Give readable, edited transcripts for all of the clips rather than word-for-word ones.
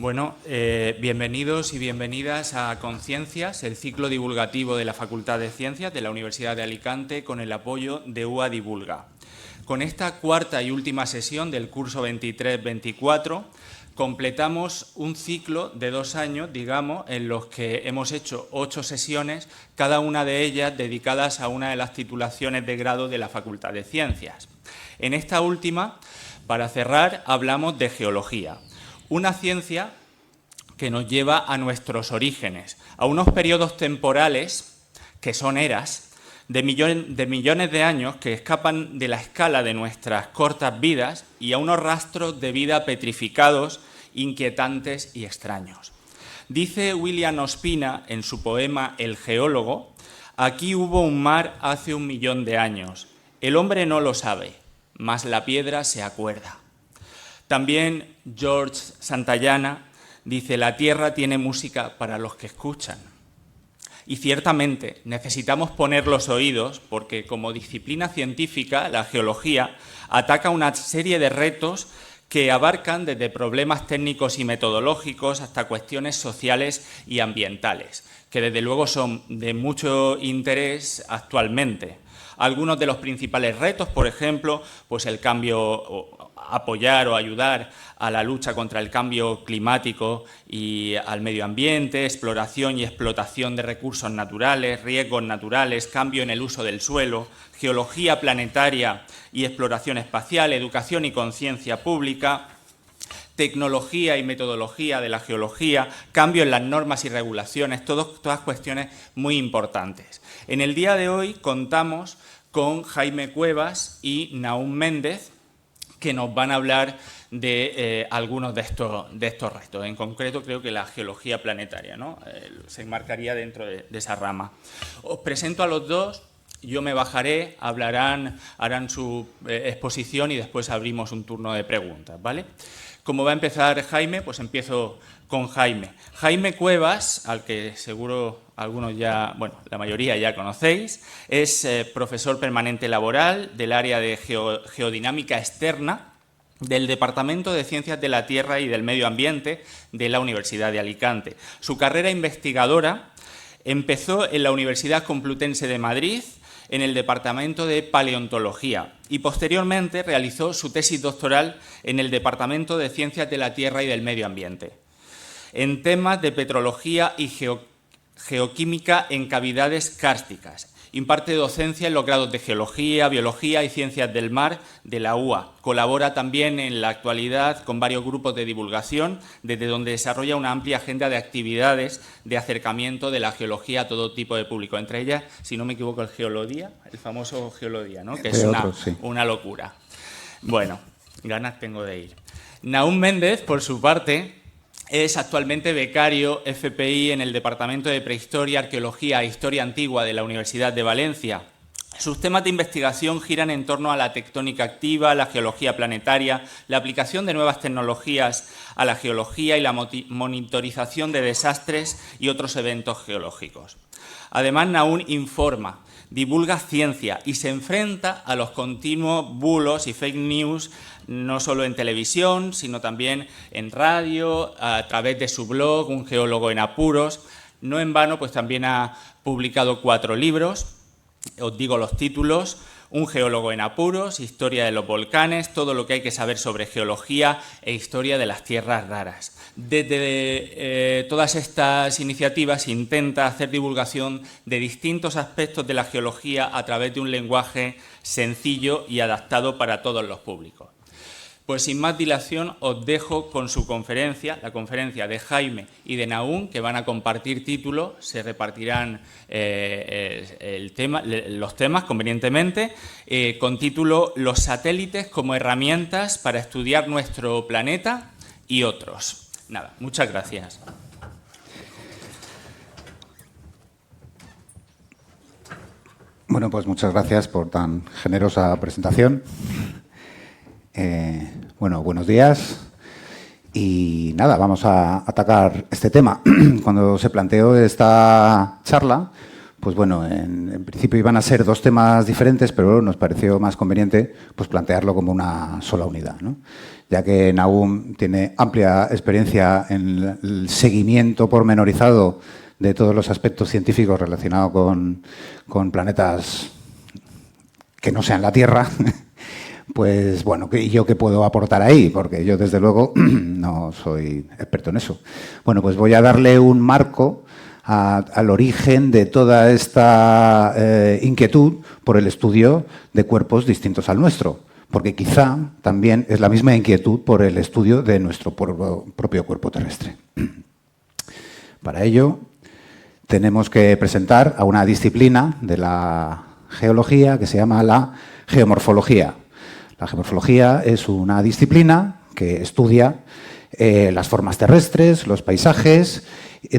Bueno, bienvenidos y bienvenidas a Conciencias, el ciclo divulgativo de la Facultad de Ciencias de la Universidad de Alicante con el apoyo de UA Divulga. Con esta cuarta y última sesión del curso 23-24 completamos un ciclo de 2 años, digamos, en los que hemos hecho 8 sesiones, cada una de ellas dedicadas a una de las titulaciones de grado de la Facultad de Ciencias. En esta última, para cerrar, hablamos de geología. Una ciencia que nos lleva a nuestros orígenes, a unos periodos temporales que son eras de millones de años que escapan de la escala de nuestras cortas vidas y a unos rastros de vida petrificados, inquietantes y extraños. Dice William Ospina en su poema El geólogo: aquí hubo un mar hace 1 millón de años. El hombre no lo sabe, mas la piedra se acuerda. También George Santayana dice: la tierra tiene música para los que escuchan. Y ciertamente necesitamos poner los oídos porque como disciplina científica la geología ataca una serie de retos que abarcan desde problemas técnicos y metodológicos hasta cuestiones sociales y ambientales, que desde luego son de mucho interés actualmente. Algunos de los principales retos, por ejemplo, pues el cambio, apoyar o ayudar a la lucha contra el cambio climático y al medio ambiente, exploración y explotación de recursos naturales, riesgos naturales, cambio en el uso del suelo, geología planetaria y exploración espacial, educación y conciencia pública, tecnología y metodología de la geología, cambio en las normas y regulaciones, todas cuestiones muy importantes. En el día de hoy contamos con Jaime Cuevas y Nahum Méndez, que nos van a hablar de algunos de estos retos. En concreto, creo que la geología planetaria, ¿no? Se enmarcaría dentro de esa rama. Os presento a los dos. Yo me bajaré, harán su exposición y después abrimos un turno de preguntas, ¿vale? Como va a empezar Jaime, pues empiezo con Jaime. Jaime Cuevas, al que seguro algunos ya, bueno, la mayoría ya conocéis, es profesor permanente laboral del área de geodinámica externa del Departamento de Ciencias de la Tierra y del Medio Ambiente de la Universidad de Alicante. Su carrera investigadora empezó en la Universidad Complutense de Madrid, en el Departamento de Paleontología y posteriormente realizó su tesis doctoral en el Departamento de Ciencias de la Tierra y del Medio Ambiente, en temas de petrología y geoquímica en cavidades kársticas. Imparte docencia en los grados de Geología, Biología y Ciencias del Mar de la UA. Colabora también en la actualidad con varios grupos de divulgación, desde donde desarrolla una amplia agenda de actividades de acercamiento de la geología a todo tipo de público. Entre ellas, si no me equivoco, el Geolodía, el famoso Geolodía, ¿no? Que es una locura. Bueno, ganas tengo de ir. Nahum Méndez, por su parte, es actualmente becario FPI en el Departamento de Prehistoria, Arqueología e Historia Antigua de la Universidad de Valencia. Sus temas de investigación giran en torno a la tectónica activa, la geología planetaria, la aplicación de nuevas tecnologías a la geología y la monitorización de desastres y otros eventos geológicos. Además, Nahum informa, divulga ciencia y se enfrenta a los continuos bulos y fake news, no solo en televisión, sino también en radio, a través de su blog, Un geólogo en apuros. No en vano, pues también ha publicado 4 libros, os digo los títulos: Un geólogo en apuros, Historia de los volcanes, todo lo que hay que saber sobre geología e historia de las tierras raras. Desde todas estas iniciativas intenta hacer divulgación de distintos aspectos de la geología a través de un lenguaje sencillo y adaptado para todos los públicos. Pues sin más dilación os dejo con su conferencia, la conferencia de Jaime y de Nahum, que van a compartir título, se repartirán los temas convenientemente, con título Los satélites como herramientas para estudiar nuestro planeta y otros. Nada, muchas gracias. Bueno, pues muchas gracias por tan generosa presentación. Bueno, buenos días. Y nada, vamos a atacar este tema. Cuando se planteó esta charla, pues bueno, en principio iban a ser 2 temas diferentes, pero nos pareció más conveniente pues plantearlo como una sola unidad, ¿no? ya que Nahum tiene amplia experiencia en el seguimiento pormenorizado de todos los aspectos científicos relacionados con planetas que no sean la Tierra, pues bueno, ¿yo qué puedo aportar ahí? Porque yo, desde luego, no soy experto en eso. Bueno, pues voy a darle un marco al origen de toda esta inquietud por el estudio de cuerpos distintos al nuestro, porque quizá también es la misma inquietud por el estudio de nuestro propio cuerpo terrestre. Para ello, tenemos que presentar a una disciplina de la geología que se llama la geomorfología. La geomorfología es una disciplina que estudia las formas terrestres, los paisajes,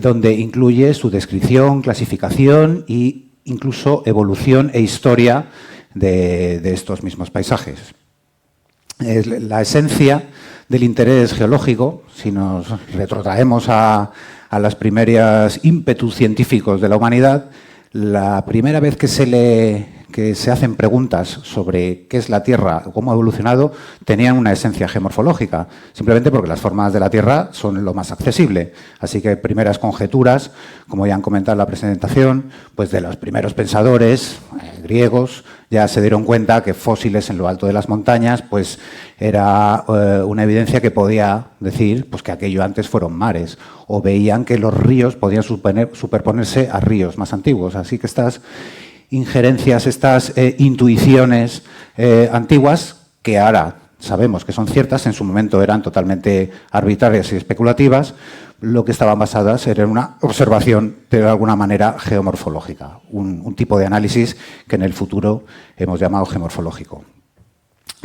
donde incluye su descripción, clasificación e incluso evolución e historia de estos mismos paisajes. La esencia del interés geológico, si nos retrotraemos a las primeras ímpetus científicos de la humanidad, la primera vez que se hacen preguntas sobre qué es la Tierra o cómo ha evolucionado, tenían una esencia geomorfológica, simplemente porque las formas de la Tierra son lo más accesible. Así que primeras conjeturas, como ya han comentado en la presentación, pues de los primeros pensadores griegos, ya se dieron cuenta que fósiles en lo alto de las montañas pues era una evidencia que podía decir pues que aquello antes fueron mares, o veían que los ríos podían superponerse a ríos más antiguos. Así que estas injerencias, estas intuiciones antiguas, que ahora sabemos que son ciertas, en su momento eran totalmente arbitrarias y especulativas, lo que estaban basadas era en una observación de alguna manera geomorfológica, un tipo de análisis que en el futuro hemos llamado geomorfológico.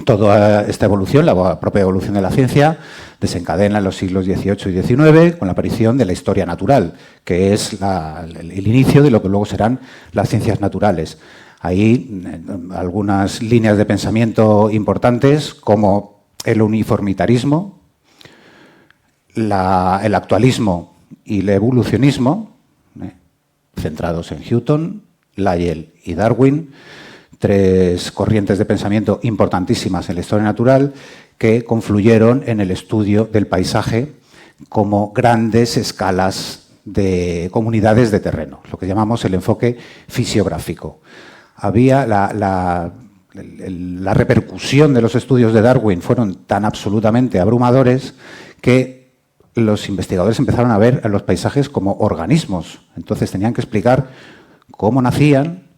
Toda esta evolución, la propia evolución de la ciencia, desencadena en los siglos XVIII y XIX con la aparición de la historia natural, que es el inicio de lo que luego serán las ciencias naturales. Ahí algunas líneas de pensamiento importantes como el uniformitarismo, el actualismo y el evolucionismo, centrados en Newton, Lyell y Darwin, tres corrientes de pensamiento importantísimas en la historia natural que confluyeron en el estudio del paisaje como grandes escalas de comunidades de terreno, lo que llamamos el enfoque fisiográfico. Había la repercusión de los estudios de Darwin fueron tan absolutamente abrumadores que los investigadores empezaron a ver a los paisajes como organismos. Entonces tenían que explicar cómo nacían,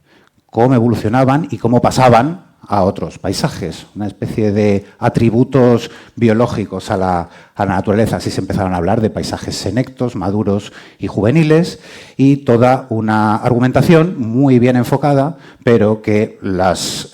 cómo evolucionaban y cómo pasaban a otros paisajes, una especie de atributos biológicos a la naturaleza. Así se empezaron a hablar de paisajes senectos, maduros y juveniles, y toda una argumentación muy bien enfocada, pero que las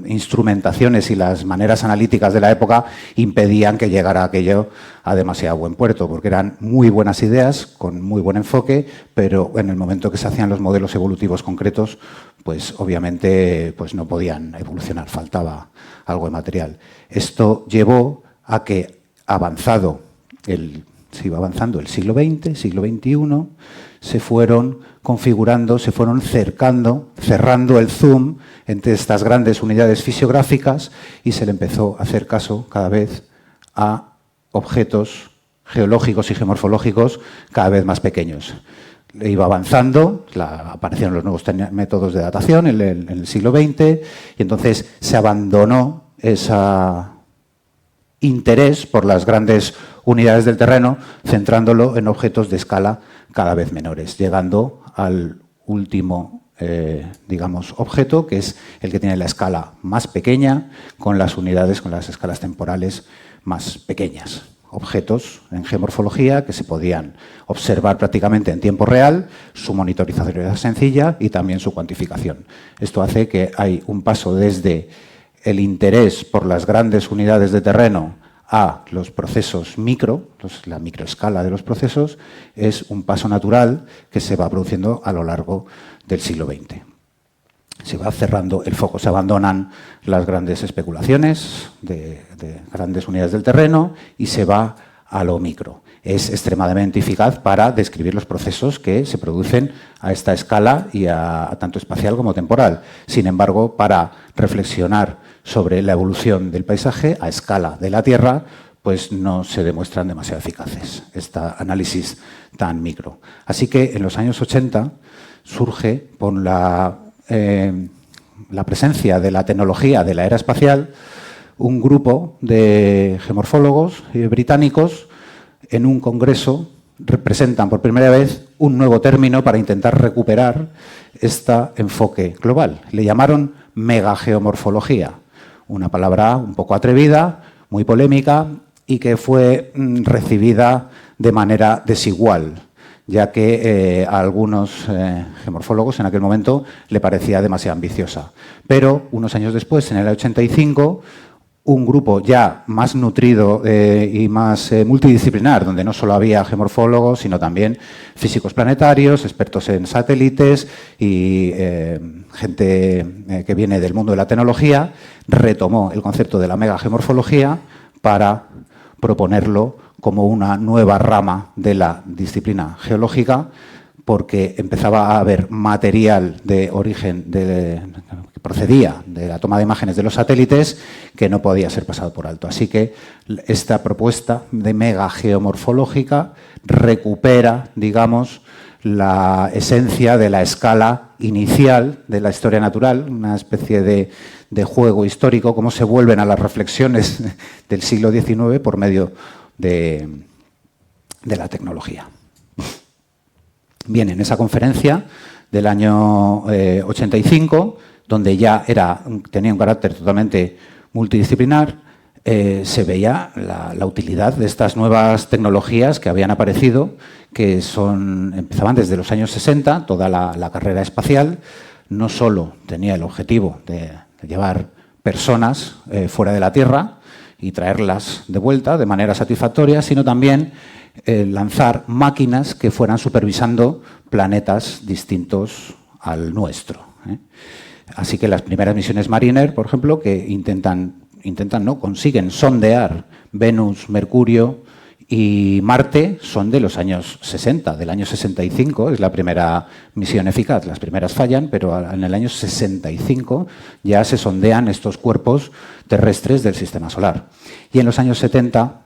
instrumentaciones y las maneras analíticas de la época impedían que llegara aquello a demasiado buen puerto, porque eran muy buenas ideas, con muy buen enfoque, pero en el momento que se hacían los modelos evolutivos concretos, pues obviamente pues no podían evolucionar, faltaba algo de material. Esto llevó a que, se iba avanzando el siglo XX, siglo XXI, se fueron configurando, se fueron cerrando el zoom entre estas grandes unidades fisiográficas y se le empezó a hacer caso cada vez a objetos geológicos y geomorfológicos cada vez más pequeños. Iba avanzando, aparecieron los nuevos métodos de datación en el siglo XX y entonces se abandonó ese interés por las grandes unidades del terreno, centrándolo en objetos de escala cada vez menores, llegando al último objeto, que es el que tiene la escala más pequeña, con las escalas temporales más pequeñas. Objetos en geomorfología que se podían observar prácticamente en tiempo real, su monitorización era sencilla y también su cuantificación. Esto hace que hay un paso desde el interés por las grandes unidades de terreno a los procesos micro, la microescala de los procesos, es un paso natural que se va produciendo a lo largo del siglo XX. Se va cerrando el foco, se abandonan las grandes especulaciones de grandes unidades del terreno y se va a lo micro. Es extremadamente eficaz para describir los procesos que se producen a esta escala y a tanto espacial como temporal. Sin embargo, para reflexionar sobre la evolución del paisaje a escala de la Tierra, pues no se demuestran demasiado eficaces, este análisis tan micro. Así que en los años 80 surge por la presencia de la tecnología de la era espacial un grupo de geomorfólogos británicos en un congreso representan por primera vez un nuevo término para intentar recuperar este enfoque global. Le llamaron megageomorfología, una palabra un poco atrevida, muy polémica y que fue recibida de manera desigual, ya que a algunos geomorfólogos en aquel momento le parecía demasiado ambiciosa. Pero unos años después, en el 85, un grupo ya más nutrido y más multidisciplinar, donde no solo había geomorfólogos, sino también físicos planetarios, expertos en satélites y gente que viene del mundo de la tecnología, retomó el concepto de la megageomorfología para proponerlo como una nueva rama de la disciplina geológica, porque empezaba a haber material de origen que procedía de la toma de imágenes de los satélites que no podía ser pasado por alto. Así que esta propuesta de megageomorfológica recupera, digamos, la esencia de la escala inicial de la historia natural, una especie de juego histórico, cómo se vuelven a las reflexiones del siglo XIX por medio de la tecnología. Bien, en esa conferencia del año 85, donde ya tenía un carácter totalmente multidisciplinar, se veía la utilidad de estas nuevas tecnologías que habían aparecido, que empezaban desde los años 60, toda la carrera espacial. No solo tenía el objetivo de llevar personas fuera de la Tierra y traerlas de vuelta de manera satisfactoria, sino también lanzar máquinas que fueran supervisando planetas distintos al nuestro. Así que las primeras misiones Mariner, por ejemplo, que consiguen sondear Venus, Mercurio y Marte, son de los años 60, del año 65, es la primera misión eficaz. Las primeras fallan, pero en el año 65 ya se sondean estos cuerpos terrestres del Sistema Solar. Y en los años 70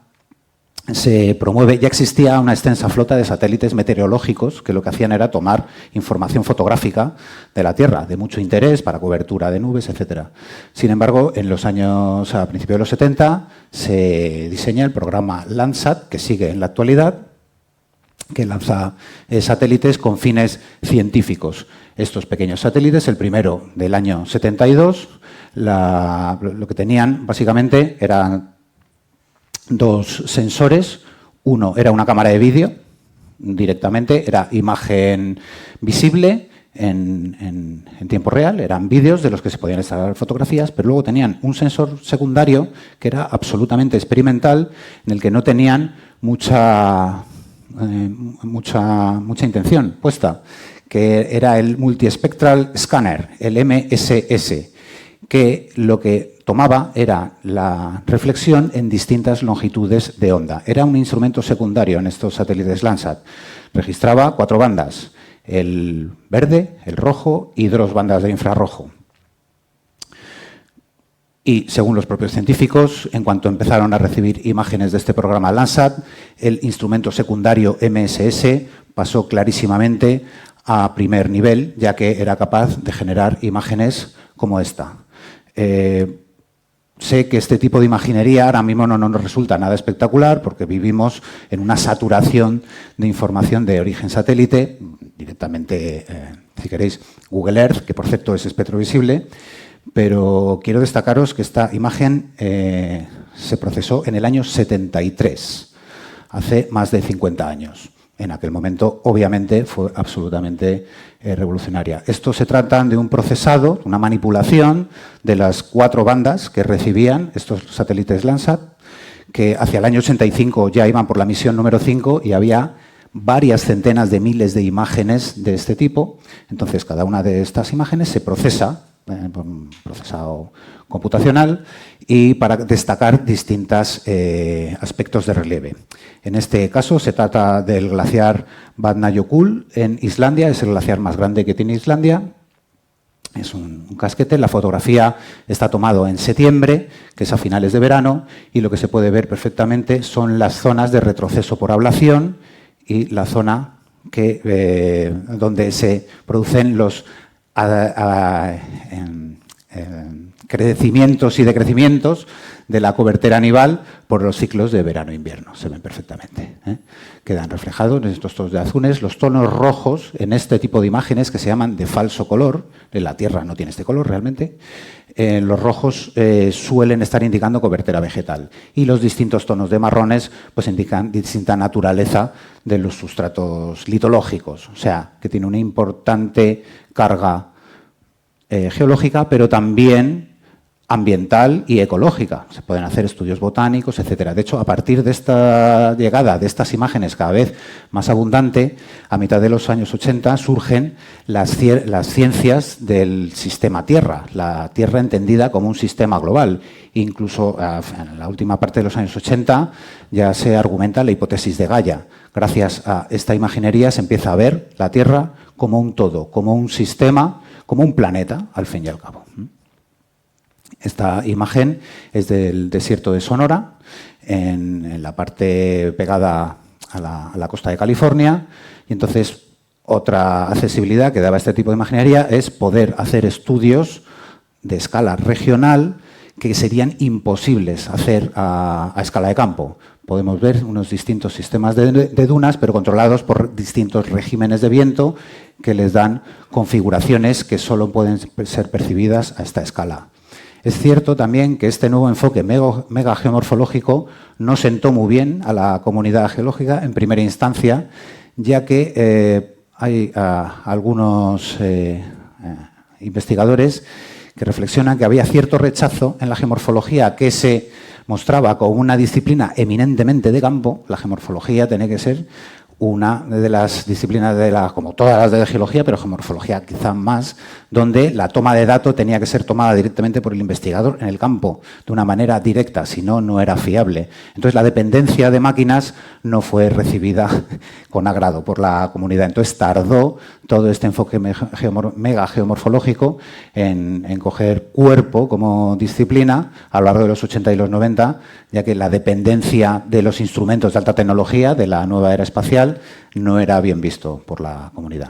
se promueve, ya existía una extensa flota de satélites meteorológicos que lo que hacían era tomar información fotográfica de la Tierra, de mucho interés para cobertura de nubes, etc. Sin embargo, a principios de los 70 se diseña el programa Landsat, que sigue en la actualidad, que lanza satélites con fines científicos. Estos pequeños satélites, el primero del año 72, lo que tenían básicamente eran dos sensores. Uno era una cámara de vídeo, directamente, era imagen visible en tiempo real, eran vídeos de los que se podían extraer fotografías, pero luego tenían un sensor secundario que era absolutamente experimental, en el que no tenían mucha intención puesta, que era el Multispectral Scanner, el MSS, que lo que tomaba era la reflexión en distintas longitudes de onda. Era un instrumento secundario en estos satélites Landsat. Registraba 4 bandas, el verde, el rojo y 2 bandas de infrarrojo. Y según los propios científicos, en cuanto empezaron a recibir imágenes de este programa Landsat, el instrumento secundario MSS pasó clarísimamente a primer nivel, ya que era capaz de generar imágenes como esta. Sé que este tipo de imaginería ahora mismo no nos resulta nada espectacular porque vivimos en una saturación de información de origen satélite, directamente, si queréis, Google Earth, que por cierto es espectrovisible, pero quiero destacaros que esta imagen se procesó en el año 73, hace más de 50 años. En aquel momento, obviamente, fue absolutamente revolucionaria. Esto se trata de un procesado, una manipulación de las 4 bandas que recibían estos satélites Landsat, que hacia el año 85 ya iban por la misión número 5 y había varias centenas de miles de imágenes de este tipo. Entonces, cada una de estas imágenes se procesa por un procesado computacional y para destacar distintos aspectos de relieve. En este caso se trata del glaciar Vatnajökull en Islandia, es el glaciar más grande que tiene Islandia, Es un casquete. La fotografía está tomado en septiembre, que es a finales de verano, y lo que se puede ver perfectamente son las zonas de retroceso por ablación y la zona donde se producen los crecimientos y decrecimientos de la cobertera nival por los ciclos de verano-invierno. Se ven perfectamente, ¿eh? Quedan reflejados en estos tonos de azules. Los tonos rojos en este tipo de imágenes que se llaman de falso color, en la Tierra no tiene este color realmente, los rojos suelen estar indicando cobertera vegetal y los distintos tonos de marrones pues indican distinta naturaleza de los sustratos litológicos, o sea, que tiene una importante carga geológica, pero también ambiental y ecológica. Se pueden hacer estudios botánicos, etcétera. De hecho, a partir de esta llegada de estas imágenes cada vez más abundante, a mitad de los años 80 surgen las ciencias del sistema Tierra, la Tierra entendida como un sistema global. Incluso en la última parte de los años 80 ya se argumenta la hipótesis de Gaia. Gracias a esta imaginería se empieza a ver la Tierra como un todo, como un sistema, como un planeta, al fin y al cabo. Esta imagen es del desierto de Sonora, en la parte pegada a la costa de California, y entonces otra accesibilidad que daba este tipo de imaginería es poder hacer estudios de escala regional que serían imposibles hacer a escala de campo. Podemos ver unos distintos sistemas de dunas, pero controlados por distintos regímenes de viento que les dan configuraciones que solo pueden ser percibidas a esta escala. Es cierto también que este nuevo enfoque megageomorfológico no sentó muy bien a la comunidad geológica en primera instancia, ya que hay algunos investigadores que reflexionan que había cierto rechazo en la geomorfología que se mostraba como una disciplina eminentemente de campo. La geomorfología tenía que ser una de las disciplinas como todas las de la geología, pero geomorfología quizá más, donde la toma de datos tenía que ser tomada directamente por el investigador en el campo, de una manera directa, si no, no era fiable. Entonces, la dependencia de máquinas no fue recibida con agrado por la comunidad. Entonces, tardó todo este enfoque megageomorfológico en coger cuerpo como disciplina a lo largo de los 80 y los 90, ya que la dependencia de los instrumentos de alta tecnología de la nueva era espacial no era bien visto por la comunidad.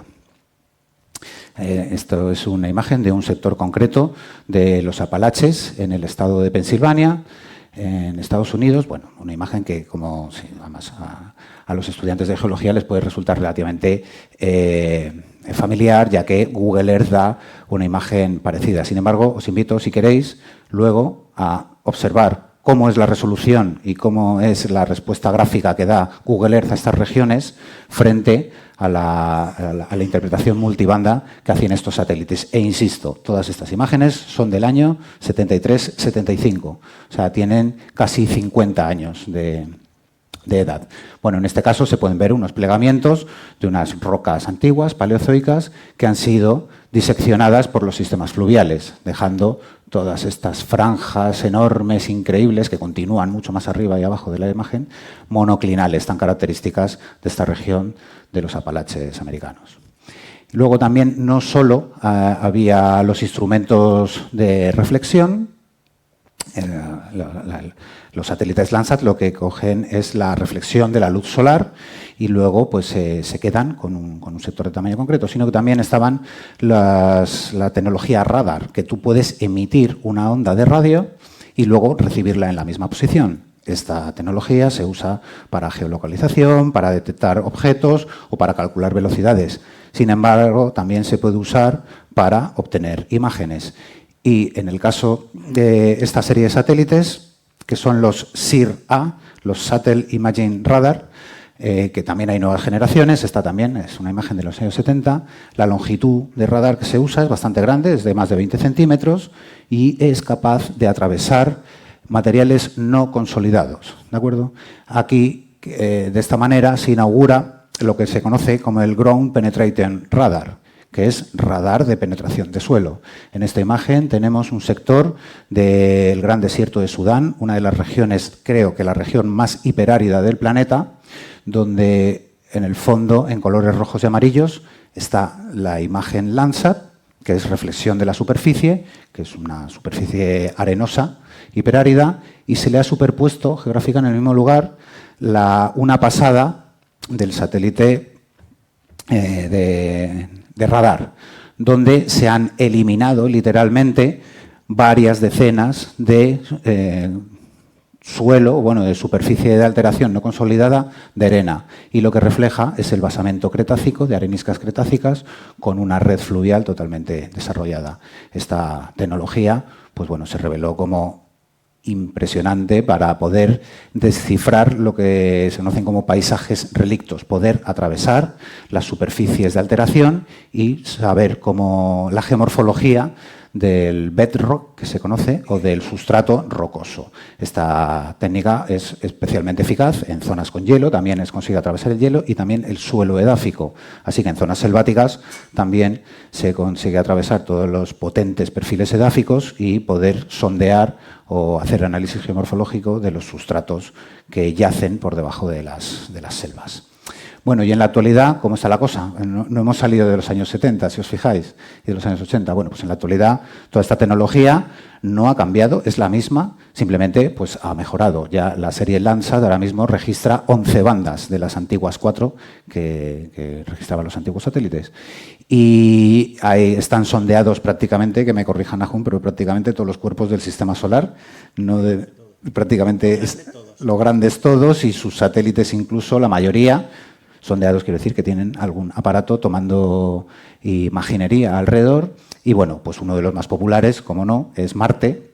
Esto es una imagen de un sector concreto de los Apalaches en el estado de Pensilvania, en Estados Unidos. Bueno, una imagen que, como además a los estudiantes de geología les puede resultar relativamente familiar, ya que Google Earth da una imagen parecida. Sin embargo, os invito, si queréis, luego a observar cómo es la resolución y cómo es la respuesta gráfica que da Google Earth a estas regiones frente a la interpretación multibanda que hacían estos satélites. E insisto, todas estas imágenes son del año 73-75, o sea, tienen casi 50 años de edad. Bueno, en este caso se pueden ver unos plegamientos de unas rocas antiguas, paleozoicas, que han sido diseccionadas por los sistemas fluviales, dejando todas estas franjas enormes, increíbles, que continúan mucho más arriba y abajo de la imagen, monoclinales, tan características de esta región de los Apalaches americanos. Luego también no solo había los instrumentos de reflexión. Los satélites Landsat lo que cogen es la reflexión de la luz solar y luego pues se quedan con un sector de tamaño concreto, sino que también estaban la tecnología radar, que tú puedes emitir una onda de radio y luego recibirla en la misma posición. Esta tecnología se usa para geolocalización, para detectar objetos o para calcular velocidades. Sin embargo, también se puede usar para obtener imágenes. Y en el caso de esta serie de satélites, que son los SIR-A, los Satellite Imaging Radar, que también hay nuevas generaciones, esta también es una imagen de los años 70, la longitud de radar que se usa es bastante grande, es de más de 20 centímetros y es capaz de atravesar materiales no consolidados, ¿de acuerdo? Aquí, de esta manera, se inaugura lo que se conoce como el Ground Penetrating Radar, que es radar de penetración de suelo. En esta imagen tenemos un sector del gran desierto de Sudán, una de las regiones, creo que la región más hiperárida del planeta, donde en el fondo, en colores rojos y amarillos, está la imagen Landsat que es reflexión de la superficie, que es una superficie arenosa, hiperárida, y se le ha superpuesto geográfica en el mismo lugar una pasada del satélite de radar, donde se han eliminado literalmente varias decenas de suelo, bueno, de superficie de alteración no consolidada de arena, y lo que refleja es el basamento cretácico, de areniscas cretácicas, con una red fluvial totalmente desarrollada. Esta tecnología, pues bueno, se reveló como impresionante para poder descifrar lo que se conocen como paisajes relictos, poder atravesar las superficies de alteración y saber cómo la geomorfología del bedrock, que se conoce, o del sustrato rocoso. Esta técnica es especialmente eficaz en zonas con hielo, también consigue atravesar el hielo, y también el suelo edáfico. Así que en zonas selváticas también se consigue atravesar todos los potentes perfiles edáficos y poder sondear o hacer análisis geomorfológico de los sustratos que yacen por debajo de las selvas. Bueno, y en la actualidad, ¿cómo está la cosa? No hemos salido de los años 70, si os fijáis, y de los años 80. Bueno, pues en la actualidad toda esta tecnología no ha cambiado, es la misma, simplemente pues ha mejorado. Ya la serie Landsat ahora mismo registra 11 bandas de las antiguas 4 que registraban los antiguos satélites. Y ahí están sondeados prácticamente, que me corrija Nahum, pero prácticamente todos los cuerpos del sistema solar, prácticamente los grandes todos, y sus satélites incluso, la mayoría, sondeados, quiero decir, que tienen algún aparato tomando imaginería alrededor. Y bueno, pues uno de los más populares, como no, es Marte.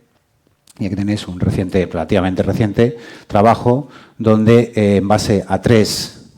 Y aquí tenéis un relativamente reciente trabajo donde en base a 3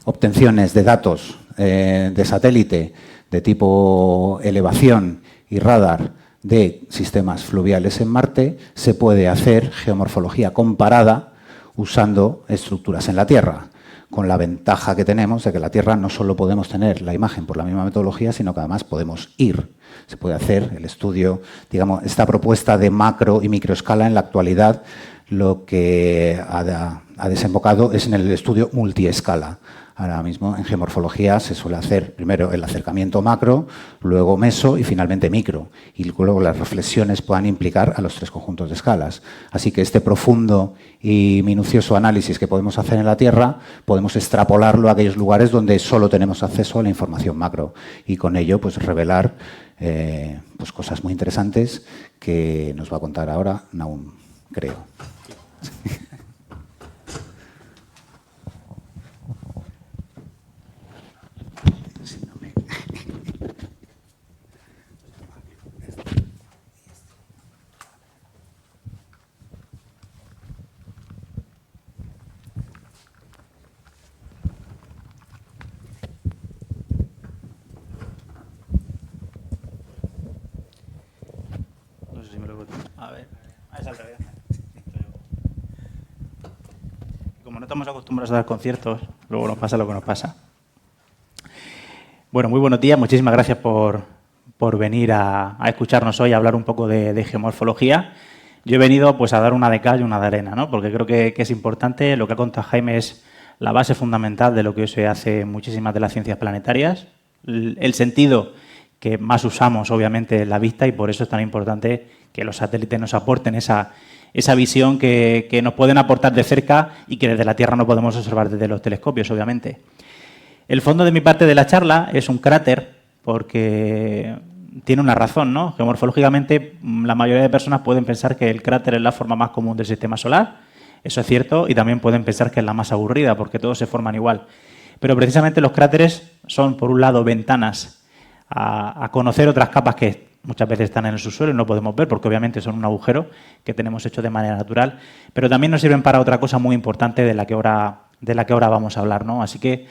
obtenciones de datos de satélite de tipo elevación y radar de sistemas fluviales en Marte, se puede hacer geomorfología comparada usando estructuras en la Tierra, con la ventaja que tenemos de que en la Tierra no solo podemos tener la imagen por la misma metodología, sino que además podemos ir. Se puede hacer el estudio, digamos, esta propuesta de macro y microescala en la actualidad, lo que ha desembocado es en el estudio multiescala. Ahora mismo en geomorfología se suele hacer primero el acercamiento macro, luego meso y finalmente micro. Y luego las reflexiones puedan implicar a los 3 conjuntos de escalas. Así que este profundo y minucioso análisis que podemos hacer en la Tierra, podemos extrapolarlo a aquellos lugares donde solo tenemos acceso a la información macro. Y con ello pues revelar pues cosas muy interesantes que nos va a contar ahora Nahum, creo. Como no estamos acostumbrados a dar conciertos, luego nos pasa lo que nos pasa. Bueno, muy buenos días. Muchísimas gracias por venir a escucharnos hoy, a hablar un poco de geomorfología. Yo he venido pues a dar una de cal y una de arena, ¿no? Porque creo que es importante. Lo que ha contado Jaime es la base fundamental de lo que hoy se hace en muchísimas de las ciencias planetarias. El sentido que más usamos, obviamente, es la vista, y por eso es tan importante que los satélites nos aporten esa visión que nos pueden aportar de cerca y que desde la Tierra no podemos observar desde los telescopios, obviamente. El fondo de mi parte de la charla es un cráter, porque tiene una razón, ¿no? Geomorfológicamente, la mayoría de personas pueden pensar que el cráter es la forma más común del sistema solar. Eso es cierto, y también pueden pensar que es la más aburrida, porque todos se forman igual. Pero precisamente los cráteres son, por un lado, ventanas a conocer otras capas que muchas veces están en el subsuelo y no podemos ver, porque obviamente son un agujero que tenemos hecho de manera natural, pero también nos sirven para otra cosa muy importante de la que ahora vamos a hablar, ¿no? Así que,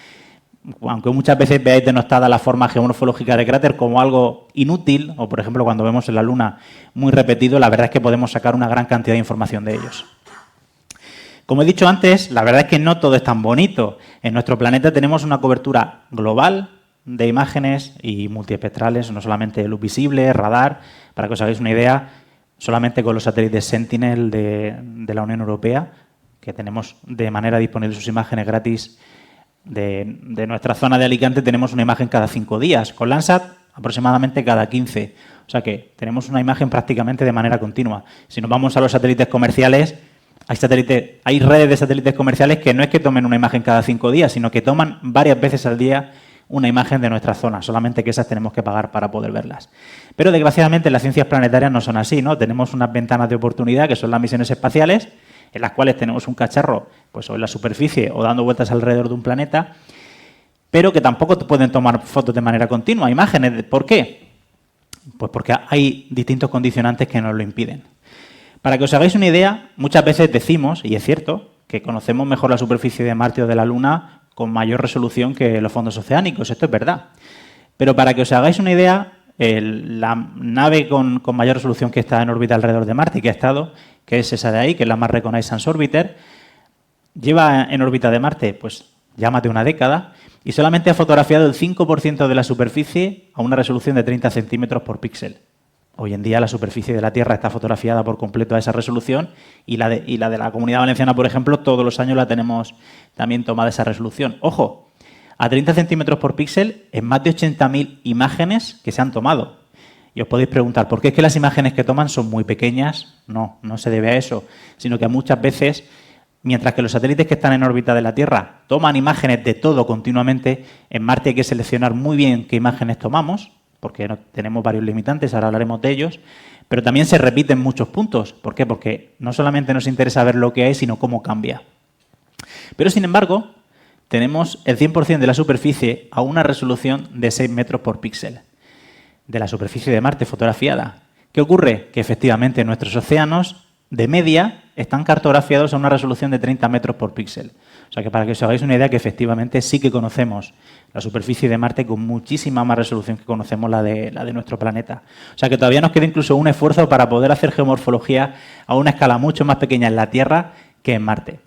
aunque muchas veces veáis denostada la forma geomorfológica del cráter como algo inútil, o por ejemplo cuando vemos en la Luna muy repetido, la verdad es que podemos sacar una gran cantidad de información de ellos. Como he dicho antes, la verdad es que no todo es tan bonito. En nuestro planeta tenemos una cobertura global de imágenes y multiespectrales, no solamente luz visible, radar. Para que os hagáis una idea, solamente con los satélites Sentinel de la Unión Europea, que tenemos de manera disponible sus imágenes gratis, de nuestra zona de Alicante tenemos una imagen cada 5 días. Con Landsat, aproximadamente cada 15. O sea que tenemos una imagen prácticamente de manera continua. Si nos vamos a los satélites comerciales, hay redes de satélites comerciales que no es que tomen una imagen cada 5 días, sino que toman varias veces al día una imagen de nuestra zona, solamente que esas tenemos que pagar para poder verlas. Pero desgraciadamente las ciencias planetarias no son así, ¿no? Tenemos unas ventanas de oportunidad que son las misiones espaciales, en las cuales tenemos un cacharro pues, o en la superficie o dando vueltas alrededor de un planeta, pero que tampoco pueden tomar fotos de manera continua, imágenes. ¿Por qué? Pues porque hay distintos condicionantes que nos lo impiden. Para que os hagáis una idea, muchas veces decimos, y es cierto, que conocemos mejor la superficie de Marte o de la Luna con mayor resolución que los fondos oceánicos. Esto es verdad. Pero para que os hagáis una idea, la nave con mayor resolución que está en órbita alrededor de Marte y que ha estado, que es esa de ahí, que es la Mars Reconnaissance Orbiter, lleva en órbita de Marte pues ya más de una década y solamente ha fotografiado el 5% de la superficie a una resolución de 30 centímetros por píxel. Hoy en día la superficie de la Tierra está fotografiada por completo a esa resolución y la de la Comunidad Valenciana, por ejemplo, todos los años la tenemos también tomada esa resolución. Ojo, a 30 centímetros por píxel en más de 80.000 imágenes que se han tomado. Y os podéis preguntar, ¿por qué es que las imágenes que toman son muy pequeñas? No, no se debe a eso, sino que muchas veces, mientras que los satélites que están en órbita de la Tierra toman imágenes de todo continuamente, en Marte hay que seleccionar muy bien qué imágenes tomamos, porque tenemos varios limitantes, ahora hablaremos de ellos, pero también se repiten muchos puntos. ¿Por qué? Porque no solamente nos interesa ver lo que hay, sino cómo cambia. Pero, sin embargo, tenemos el 100% de la superficie a una resolución de 6 metros por píxel, de la superficie de Marte fotografiada. ¿Qué ocurre? Que, efectivamente, nuestros océanos, de media, están cartografiados a una resolución de 30 metros por píxel. O sea que para que os hagáis una idea que efectivamente sí que conocemos la superficie de Marte con muchísima más resolución que conocemos la de nuestro planeta. O sea que todavía nos queda incluso un esfuerzo para poder hacer geomorfología a una escala mucho más pequeña en la Tierra que en Marte.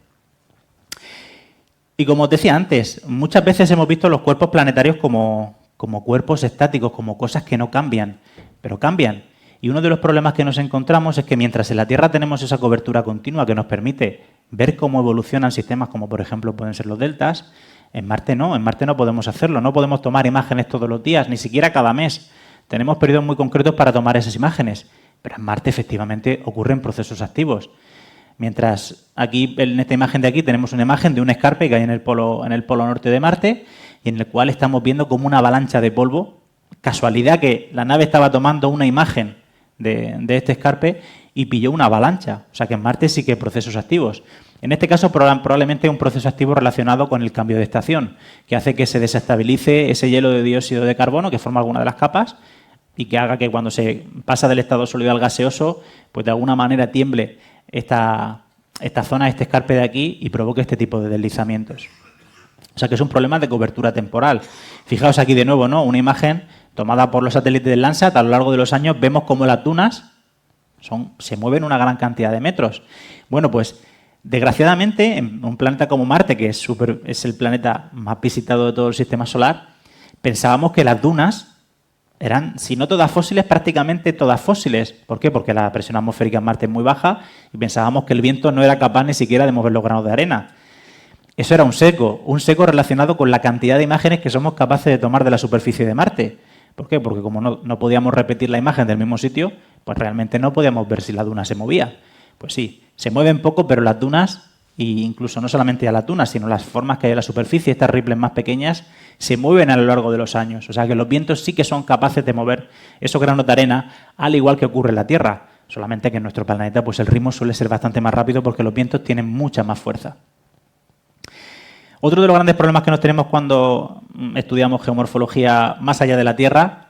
Y como os decía antes, muchas veces hemos visto los cuerpos planetarios como cuerpos estáticos, como cosas que no cambian, pero cambian. Y uno de los problemas que nos encontramos es que mientras en la Tierra tenemos esa cobertura continua que nos permite ver cómo evolucionan sistemas como, por ejemplo, pueden ser los deltas, en Marte no podemos hacerlo, no podemos tomar imágenes todos los días, ni siquiera cada mes. Tenemos periodos muy concretos para tomar esas imágenes, pero en Marte efectivamente ocurren procesos activos. Mientras aquí, en esta imagen de aquí, tenemos una imagen de un escarpe que hay en el polo norte de Marte y en el cual estamos viendo como una avalancha de polvo. Casualidad que la nave estaba tomando una imagen de este escarpe y pilló una avalancha. O sea que en Marte sí que hay procesos activos. En este caso probablemente un proceso activo relacionado con el cambio de estación, que hace que se desestabilice ese hielo de dióxido de carbono que forma alguna de las capas y que haga que cuando se pasa del estado sólido al gaseoso, pues de alguna manera tiemble esta zona, este escarpe de aquí y provoque este tipo de deslizamientos. O sea que es un problema de cobertura temporal. Fijaos aquí de nuevo, ¿no? Una imagen tomada por los satélites del Landsat. A lo largo de los años vemos cómo las dunas se mueven una gran cantidad de metros. Bueno, pues desgraciadamente en un planeta como Marte, que es el planeta más visitado de todo el sistema solar, pensábamos que las dunas eran, si no todas fósiles, prácticamente todas fósiles. ¿Por qué? Porque la presión atmosférica en Marte es muy baja y pensábamos que el viento no era capaz ni siquiera de mover los granos de arena. Eso era un seco relacionado con la cantidad de imágenes que somos capaces de tomar de la superficie de Marte. ¿Por qué? Porque como no podíamos repetir la imagen del mismo sitio, pues realmente no podíamos ver si la duna se movía. Pues sí, se mueven poco, pero las dunas, e incluso no solamente a las dunas, sino las formas que hay en la superficie, estas ripples más pequeñas, se mueven a lo largo de los años. O sea que los vientos sí que son capaces de mover esos granos de arena, al igual que ocurre en la Tierra. Solamente que en nuestro planeta pues el ritmo suele ser bastante más rápido porque los vientos tienen mucha más fuerza. Otro de los grandes problemas que nos tenemos cuando estudiamos geomorfología más allá de la Tierra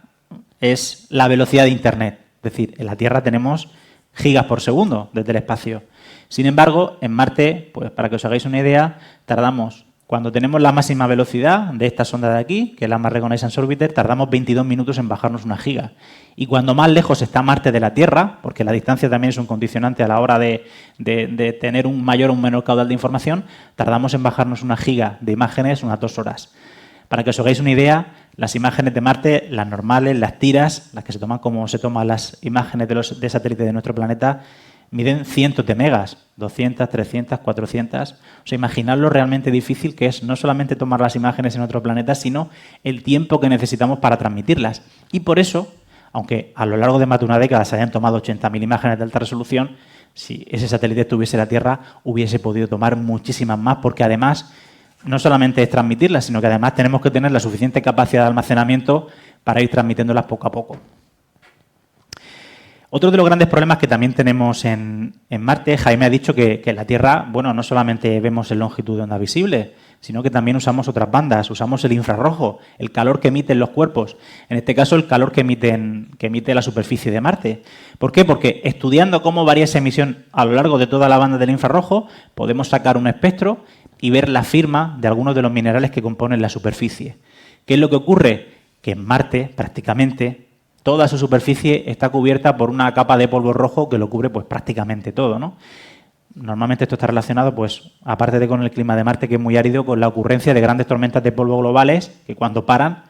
es la velocidad de Internet. Es decir, en la Tierra tenemos gigas por segundo desde el espacio. Sin embargo, en Marte, pues para que os hagáis una idea, tardamos, cuando tenemos la máxima velocidad de esta sonda de aquí, que es la Mars Reconnaissance Orbiter, tardamos 22 minutos en bajarnos una giga. Y cuando más lejos está Marte de la Tierra, porque la distancia también es un condicionante a la hora de tener un mayor o un menor caudal de información, tardamos en bajarnos una giga de imágenes unas 2 horas. Para que os hagáis una idea, las imágenes de Marte, las normales, las tiras, las que se toman como se toman las imágenes de satélites de nuestro planeta, miden cientos de megas, 200, 300, 400. O sea, imaginad lo realmente difícil que es no solamente tomar las imágenes en otro planeta, sino el tiempo que necesitamos para transmitirlas. Y por eso, aunque a lo largo de más de una década se hayan tomado 80.000 imágenes de alta resolución, si ese satélite estuviese en la Tierra, hubiese podido tomar muchísimas más, porque además no solamente es transmitirlas, sino que además tenemos que tener la suficiente capacidad de almacenamiento para ir transmitiéndolas poco a poco. Otro de los grandes problemas que también tenemos en Marte, Jaime ha dicho que en la Tierra, bueno, no solamente vemos en longitud de onda visible, sino que también usamos otras bandas, usamos el infrarrojo, el calor que emiten los cuerpos, en este caso el calor que emite la superficie de Marte. ¿Por qué? Porque estudiando cómo varía esa emisión a lo largo de toda la banda del infrarrojo, podemos sacar un espectro y ver la firma de algunos de los minerales que componen la superficie. ¿Qué es lo que ocurre? Que en Marte, prácticamente, toda su superficie está cubierta por una capa de polvo rojo que lo cubre pues prácticamente todo, ¿no? Normalmente esto está relacionado, pues, aparte de con el clima de Marte, que es muy árido, con la ocurrencia de grandes tormentas de polvo globales que cuando paran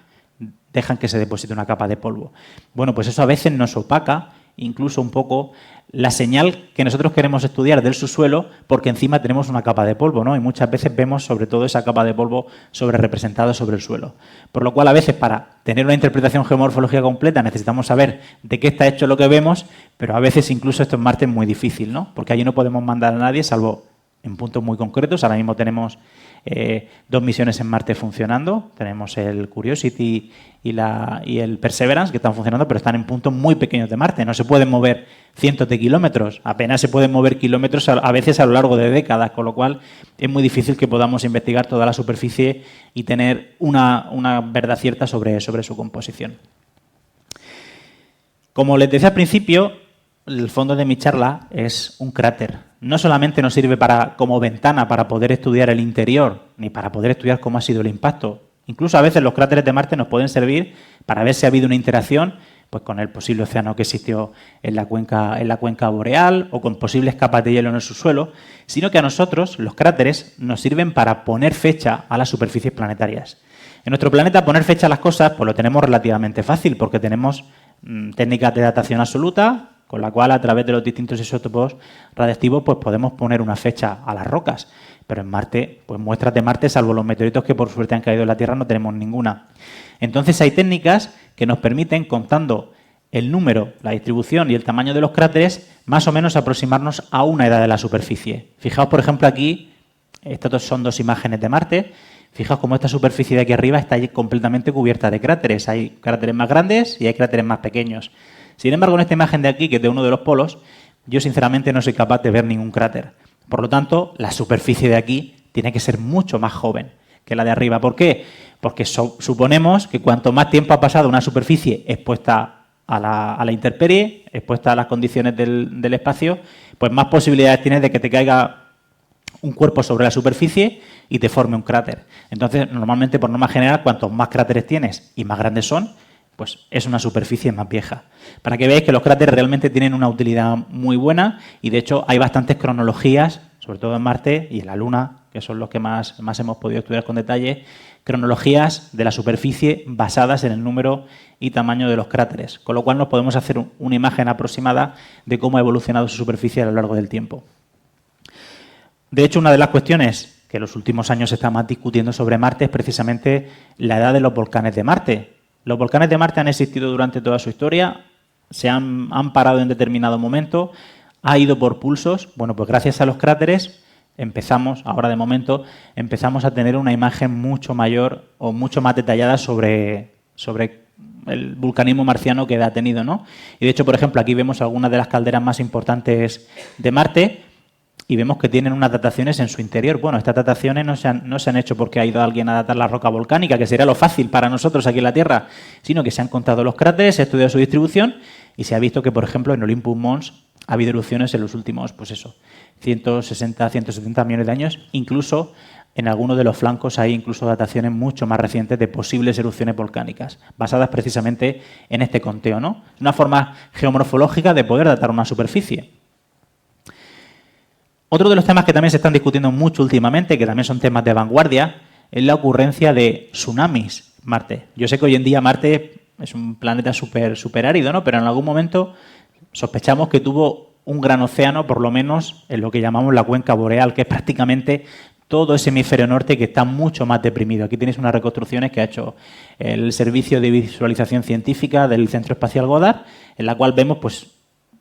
dejan que se deposite una capa de polvo. Bueno, pues eso a veces nos opaca incluso un poco la señal que nosotros queremos estudiar del subsuelo, porque encima tenemos una capa de polvo, ¿no? Y muchas veces vemos sobre todo esa capa de polvo representada sobre el suelo. Por lo cual, a veces, para tener una interpretación geomorfológica completa, necesitamos saber de qué está hecho lo que vemos, pero a veces incluso esto en Marte es muy difícil, ¿no? Porque allí no podemos mandar a nadie, salvo en puntos muy concretos. Ahora mismo tenemos 2 misiones en Marte funcionando. Tenemos el Curiosity y el Perseverance, que están funcionando, pero están en puntos muy pequeños de Marte. No se pueden mover cientos de kilómetros. Apenas se pueden mover kilómetros a veces a lo largo de décadas, con lo cual es muy difícil que podamos investigar toda la superficie y tener una verdad cierta sobre su composición. Como les decía al principio, el fondo de mi charla es un cráter. No solamente nos sirve como ventana para poder estudiar el interior, ni para poder estudiar cómo ha sido el impacto. Incluso a veces los cráteres de Marte nos pueden servir para ver si ha habido una interacción pues, con el posible océano que existió en la cuenca boreal o con posibles capas de hielo en el subsuelo, sino que a nosotros los cráteres nos sirven para poner fecha a las superficies planetarias. En nuestro planeta poner fecha a las cosas pues lo tenemos relativamente fácil porque tenemos técnicas de datación absoluta, con la cual a través de los distintos isótopos radiactivos pues podemos poner una fecha a las rocas. Pero en Marte, pues muestras de Marte, salvo los meteoritos que por suerte han caído en la Tierra, no tenemos ninguna. Entonces hay técnicas que nos permiten, contando el número, la distribución y el tamaño de los cráteres, más o menos aproximarnos a una edad de la superficie. Fijaos, por ejemplo, aquí, estas son 2 imágenes de Marte. Fijaos cómo esta superficie de aquí arriba está completamente cubierta de cráteres. Hay cráteres más grandes y hay cráteres más pequeños. Sin embargo, en esta imagen de aquí, que es de uno de los polos, yo sinceramente no soy capaz de ver ningún cráter. Por lo tanto, la superficie de aquí tiene que ser mucho más joven que la de arriba. ¿Por qué? Porque suponemos que cuanto más tiempo ha pasado una superficie expuesta a la intemperie, expuesta a las condiciones del espacio, pues más posibilidades tienes de que te caiga un cuerpo sobre la superficie y te forme un cráter. Entonces, normalmente, por norma general, cuantos más cráteres tienes y más grandes son, pues es una superficie más vieja. Para que veáis que los cráteres realmente tienen una utilidad muy buena y, de hecho, hay bastantes cronologías, sobre todo en Marte y en la Luna, que son los que más hemos podido estudiar con detalle, cronologías de la superficie basadas en el número y tamaño de los cráteres, con lo cual nos podemos hacer una imagen aproximada de cómo ha evolucionado su superficie a lo largo del tiempo. De hecho, una de las cuestiones que en los últimos años se está más discutiendo sobre Marte es precisamente la edad de los volcanes de Marte. Los volcanes de Marte han existido durante toda su historia, se han parado en determinado momento, ha ido por pulsos. Bueno, pues gracias a los cráteres ahora de momento, empezamos a tener una imagen mucho mayor o mucho más detallada sobre el vulcanismo marciano que ha tenido, ¿no? Y de hecho, por ejemplo, aquí vemos algunas de las calderas más importantes de Marte y vemos que tienen unas dataciones en su interior. Bueno, estas dataciones no se han hecho porque ha ido alguien a datar la roca volcánica, que sería lo fácil para nosotros aquí en la Tierra, sino que se han contado los cráteres, se ha estudiado su distribución y se ha visto que, por ejemplo, en Olympus Mons ha habido erupciones en los últimos, 160, 170 millones de años. Incluso en algunos de los flancos hay incluso dataciones mucho más recientes de posibles erupciones volcánicas, basadas precisamente en este conteo, ¿no? Es una forma geomorfológica de poder datar una superficie. Otro de los temas que también se están discutiendo mucho últimamente, que también son temas de vanguardia, es la ocurrencia de tsunamis en Marte. Yo sé que hoy en día Marte es un planeta súper árido, ¿no? Pero en algún momento sospechamos que tuvo un gran océano, por lo menos en lo que llamamos la cuenca boreal, que es prácticamente todo ese hemisferio norte que está mucho más deprimido. Aquí tenéis unas reconstrucciones que ha hecho el Servicio de Visualización Científica del Centro Espacial Goddard, en la cual vemos pues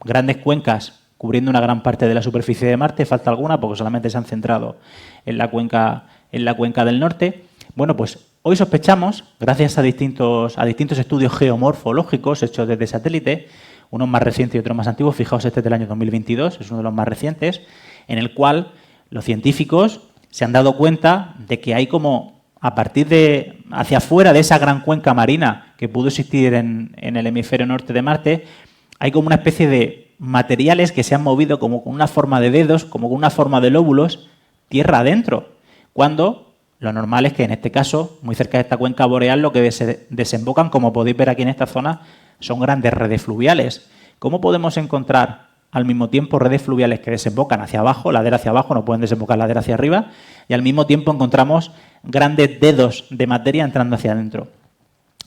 grandes cuencas cubriendo una gran parte de la superficie de Marte. Falta alguna porque solamente se han centrado en la cuenca del norte. Bueno, pues hoy sospechamos, gracias a distintos estudios geomorfológicos hechos desde satélite, unos más recientes y otros más antiguos, fijaos, este es del año 2022, es uno de los más recientes, en el cual los científicos se han dado cuenta de que hay como, a partir de, hacia afuera de esa gran cuenca marina que pudo existir en el hemisferio norte de Marte, hay como una especie de materiales que se han movido como con una forma de dedos, como con una forma de lóbulos, tierra adentro, cuando lo normal es que en este caso, muy cerca de esta cuenca boreal, lo que desembocan, como podéis ver aquí en esta zona, son grandes redes fluviales. ¿Cómo podemos encontrar al mismo tiempo redes fluviales que desembocan hacia abajo, ladera hacia abajo, no pueden desembocar ladera hacia arriba, y al mismo tiempo encontramos grandes dedos de materia entrando hacia adentro?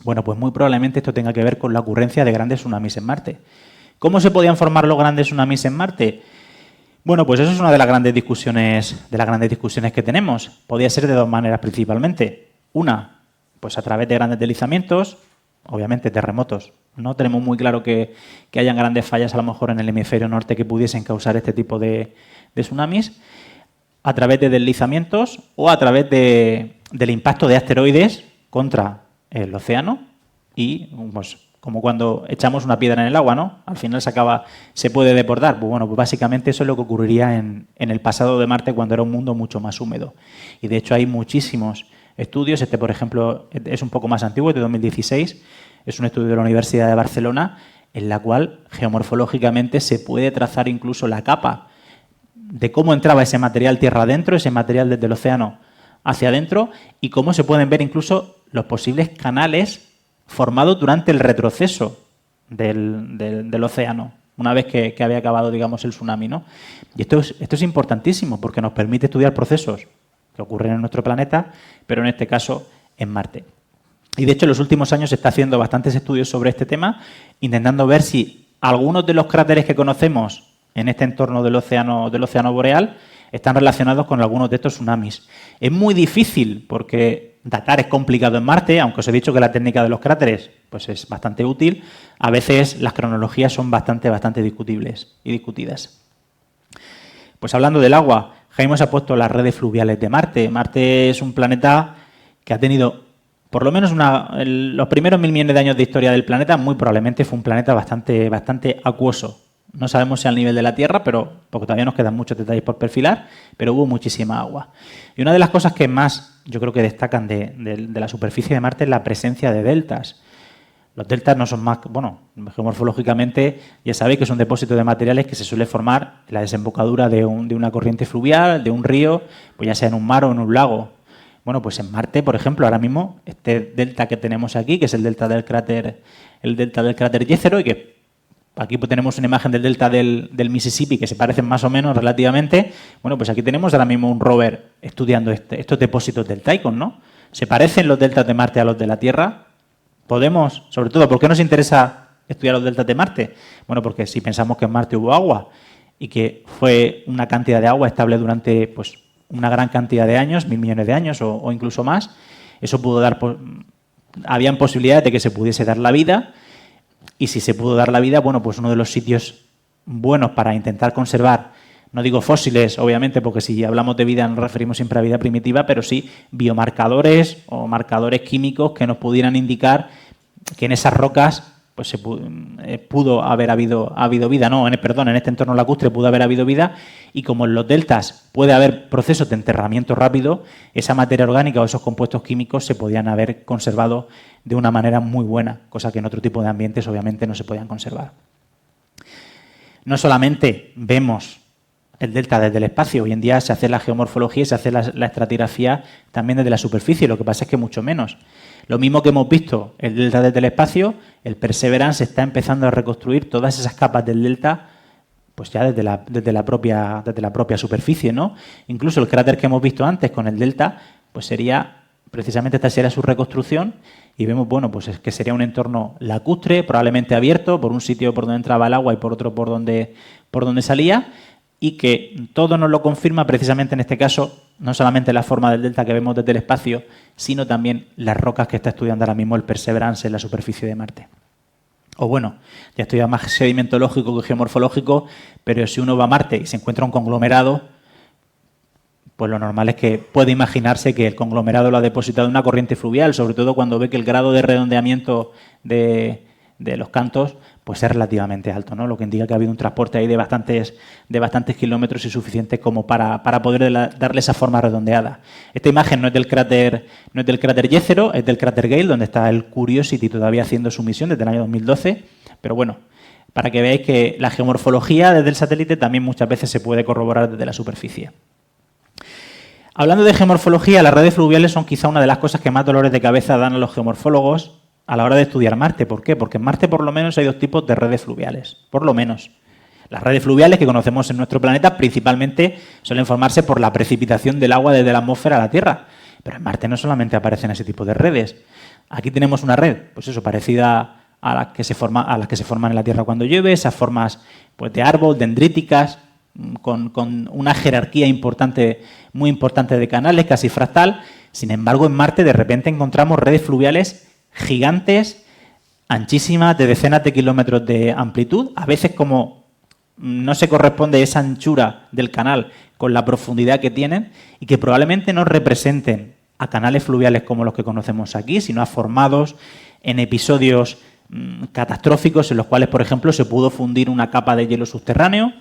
Bueno, pues muy probablemente esto tenga que ver con la ocurrencia de grandes tsunamis en Marte. ¿Cómo se podían formar los grandes tsunamis en Marte? Bueno, pues eso es una de las grandes discusiones que tenemos. Podía ser de dos maneras principalmente. Una, pues a través de grandes deslizamientos, obviamente terremotos. No tenemos muy claro que hayan grandes fallas a lo mejor en el hemisferio norte que pudiesen causar este tipo de tsunamis, a través de deslizamientos o a través del impacto de asteroides contra el océano y pues, como cuando echamos una piedra en el agua, ¿no? Al final se puede deportar. Pues bueno, pues básicamente eso es lo que ocurriría en el pasado de Marte cuando era un mundo mucho más húmedo. Y de hecho hay muchísimos estudios. Este, por ejemplo, es un poco más antiguo, es de 2016. Es un estudio de la Universidad de Barcelona en la cual geomorfológicamente se puede trazar incluso la capa de cómo entraba ese material tierra adentro, ese material desde el océano hacia adentro, y cómo se pueden ver incluso los posibles canales formados durante el retroceso del océano, una vez que había acabado, digamos, el tsunami, ¿no? Y esto es importantísimo porque nos permite estudiar procesos que ocurren en nuestro planeta, pero en este caso en Marte. Y de hecho en los últimos años se está haciendo bastantes estudios sobre este tema, intentando ver si algunos de los cráteres que conocemos en este entorno del océano boreal están relacionados con algunos de estos tsunamis. Es muy difícil porque datar es complicado en Marte, aunque os he dicho que la técnica de los cráteres pues es bastante útil. A veces las cronologías son bastante discutibles y discutidas. Pues hablando del agua, Jaime ha puesto las redes fluviales de Marte. Marte es un planeta que ha tenido, por lo menos los primeros 1000 millones de años de historia del planeta, muy probablemente fue un planeta bastante acuoso. No sabemos si al nivel de la Tierra, porque todavía nos quedan muchos detalles por perfilar, pero hubo muchísima agua. Y una de las cosas que más yo creo que destacan de la superficie de Marte es la presencia de deltas. Los deltas no son más, bueno, geomorfológicamente ya sabéis que es un depósito de materiales que se suele formar en la desembocadura de una corriente fluvial, de un río, pues ya sea en un mar o en un lago. Bueno, pues en Marte, por ejemplo, ahora mismo, este delta que tenemos aquí, que es el delta del cráter Jezero, y que aquí tenemos una imagen del delta del Mississippi que se parecen más o menos relativamente. Bueno, pues aquí tenemos ahora mismo un rover estudiando estos depósitos deltaicos, ¿no? ¿Se parecen los deltas de Marte a los de la Tierra? Podemos, sobre todo, ¿por qué nos interesa estudiar los deltas de Marte? Bueno, porque si pensamos que en Marte hubo agua y que fue una cantidad de agua estable durante pues, una gran cantidad de años, 1000 millones de años o incluso más, eso pudo dar, habían posibilidades de que se pudiese dar la vida. Y si se pudo dar la vida, bueno, pues uno de los sitios buenos para intentar conservar, no digo fósiles, obviamente, porque si hablamos de vida nos referimos siempre a vida primitiva, pero sí biomarcadores o marcadores químicos que nos pudieran indicar que en esas rocas pues pudo haber habido vida. No, en este entorno lacustre pudo haber habido vida, y como en los deltas puede haber procesos de enterramiento rápido, esa materia orgánica o esos compuestos químicos se podían haber conservado de una manera muy buena, cosa que en otro tipo de ambientes obviamente no se podían conservar. No solamente vemos el delta desde el espacio, hoy en día se hace la geomorfología y se hace la estratigrafía también desde la superficie, lo que pasa es que mucho menos. Lo mismo que hemos visto el delta desde el espacio, el Perseverance está empezando a reconstruir todas esas capas del delta pues ya desde la propia superficie, ¿no? Incluso el cráter que hemos visto antes con el delta pues sería precisamente esta sería su reconstrucción y vemos, bueno, pues es que sería un entorno lacustre, probablemente abierto, por un sitio por donde entraba el agua y por otro por donde salía, y que todo nos lo confirma precisamente en este caso, no solamente la forma del delta que vemos desde el espacio, sino también las rocas que está estudiando ahora mismo el Perseverance en la superficie de Marte. O bueno, ya estudia más sedimentológico que geomorfológico, pero si uno va a Marte y se encuentra un conglomerado, pues lo normal es que puede imaginarse que el conglomerado lo ha depositado en una corriente fluvial, sobre todo cuando ve que el grado de redondeamiento de los cantos pues es relativamente alto, ¿no? Lo que indica que ha habido un transporte ahí de bastantes kilómetros y suficiente como para poder darle esa forma redondeada. Esta imagen no es del cráter Jezero, es del cráter Gale, donde está el Curiosity todavía haciendo su misión desde el año 2012, pero bueno, para que veáis que la geomorfología desde el satélite también muchas veces se puede corroborar desde la superficie. Hablando de geomorfología, las redes fluviales son quizá una de las cosas que más dolores de cabeza dan a los geomorfólogos a la hora de estudiar Marte. ¿Por qué? Porque en Marte por lo menos hay dos tipos de redes fluviales, por lo menos. Las redes fluviales que conocemos en nuestro planeta principalmente suelen formarse por la precipitación del agua desde la atmósfera a la Tierra, pero en Marte no solamente aparecen ese tipo de redes. Aquí tenemos una red, pues eso, parecida a las que se forman en la Tierra cuando llueve, esas formas pues, de árbol, dendríticas, con una jerarquía importante, muy importante de canales, casi fractal. Sin embargo, en Marte de repente encontramos redes fluviales gigantes, anchísimas, de decenas de kilómetros de amplitud, a veces como no se corresponde esa anchura del canal con la profundidad que tienen y que probablemente no representen a canales fluviales como los que conocemos aquí, sino a formados en episodios catastróficos en los cuales, por ejemplo, se pudo fundir una capa de hielo subterráneo,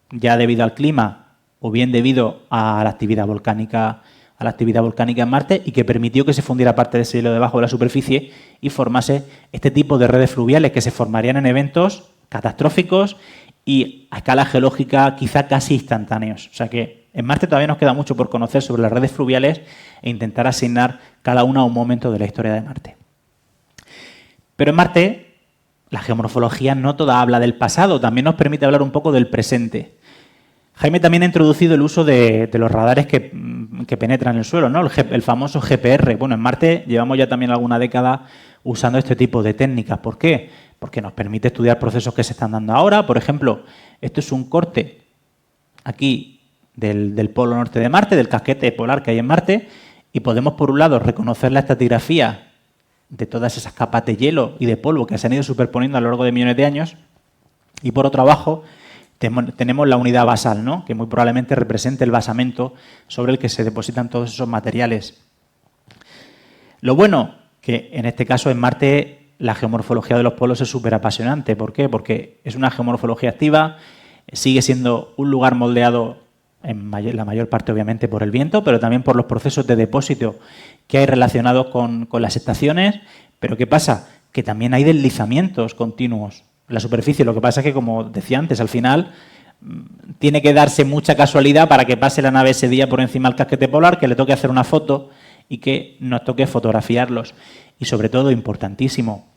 ya debido al clima o bien debido a la actividad volcánica en Marte, y que permitió que se fundiera parte de ese hielo debajo de la superficie y formase este tipo de redes fluviales que se formarían en eventos catastróficos y a escala geológica quizá casi instantáneos. O sea que en Marte todavía nos queda mucho por conocer sobre las redes fluviales e intentar asignar cada una a un momento de la historia de Marte. Pero en Marte la geomorfología no toda habla del pasado, también nos permite hablar un poco del presente. Jaime también ha introducido el uso de los radares que penetran el suelo, ¿no? El famoso GPR. Bueno, en Marte llevamos ya también alguna década usando este tipo de técnicas. ¿Por qué? Porque nos permite estudiar procesos que se están dando ahora. Por ejemplo, esto es un corte aquí del polo norte de Marte, del casquete polar que hay en Marte, y podemos, por un lado, reconocer la estratigrafía de todas esas capas de hielo y de polvo que se han ido superponiendo a lo largo de millones de años, y por otro abajo tenemos la unidad basal, ¿no? Que muy probablemente represente el basamento sobre el que se depositan todos esos materiales. Lo bueno, que en este caso en Marte la geomorfología de los polos es súper apasionante. ¿Por qué? Porque es una geomorfología activa, sigue siendo un lugar moldeado en la mayor parte obviamente por el viento, pero también por los procesos de depósito que hay relacionados con las estaciones. Pero ¿qué pasa? Que también hay deslizamientos continuos en la superficie. Lo que pasa es que, como decía antes, al final tiene que darse mucha casualidad para que pase la nave ese día por encima del casquete polar, que le toque hacer una foto y que nos toque fotografiarlos. Y sobre todo, importantísimo,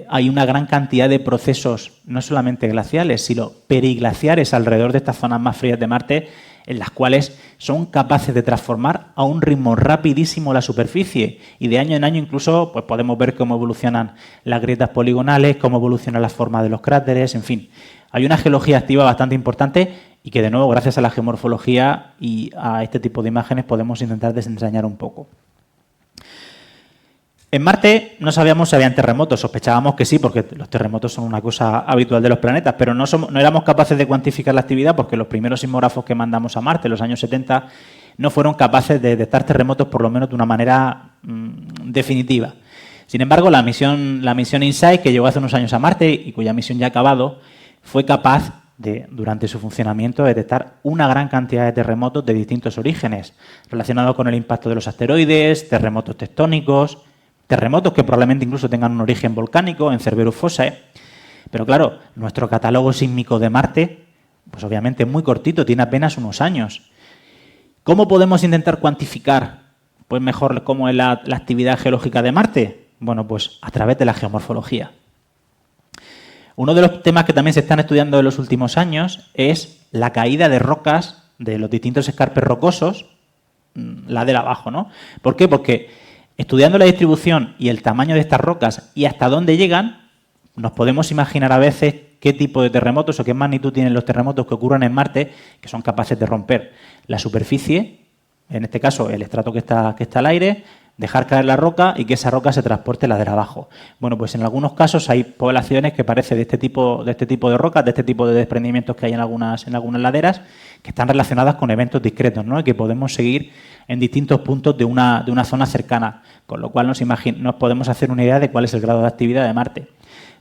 hay una gran cantidad de procesos, no solamente glaciales, sino periglaciares alrededor de estas zonas más frías de Marte, en las cuales son capaces de transformar a un ritmo rapidísimo la superficie, y de año en año incluso pues podemos ver cómo evolucionan las grietas poligonales, cómo evoluciona la forma de los cráteres, en fin. Hay una geología activa bastante importante y que, de nuevo, gracias a la geomorfología y a este tipo de imágenes podemos intentar desentrañar un poco. En Marte no sabíamos si habían terremotos, sospechábamos que sí, porque los terremotos son una cosa habitual de los planetas, pero no éramos capaces de cuantificar la actividad porque los primeros sismógrafos que mandamos a Marte en los años 70 no fueron capaces de detectar terremotos, por lo menos de una manera definitiva. Sin embargo, la misión InSight, que llegó hace unos años a Marte y cuya misión ya ha acabado, fue capaz de, durante su funcionamiento, detectar una gran cantidad de terremotos de distintos orígenes, relacionados con el impacto de los asteroides, terremotos tectónicos, terremotos que probablemente incluso tengan un origen volcánico en Cerberus Fossae. Pero claro, nuestro catálogo sísmico de Marte, pues obviamente es muy cortito, tiene apenas unos años. ¿Cómo podemos intentar cuantificar pues mejor cómo es la actividad geológica de Marte? Bueno, pues a través de la geomorfología. Uno de los temas que también se están estudiando en los últimos años es la caída de rocas de los distintos escarpes rocosos ladera abajo, ¿no? ¿Por qué? Porque estudiando la distribución y el tamaño de estas rocas y hasta dónde llegan, nos podemos imaginar a veces qué tipo de terremotos o qué magnitud tienen los terremotos que ocurren en Marte, que son capaces de romper la superficie, en este caso el estrato que está al aire, dejar caer la roca y que esa roca se transporte ladera abajo. Bueno, pues en algunos casos hay poblaciones que parece de este tipo de rocas, de este tipo de desprendimientos que hay en algunas laderas, que están relacionadas con eventos discretos, ¿no? Y que podemos seguir en distintos puntos de una zona cercana, con lo cual nos podemos hacer una idea de cuál es el grado de actividad de Marte.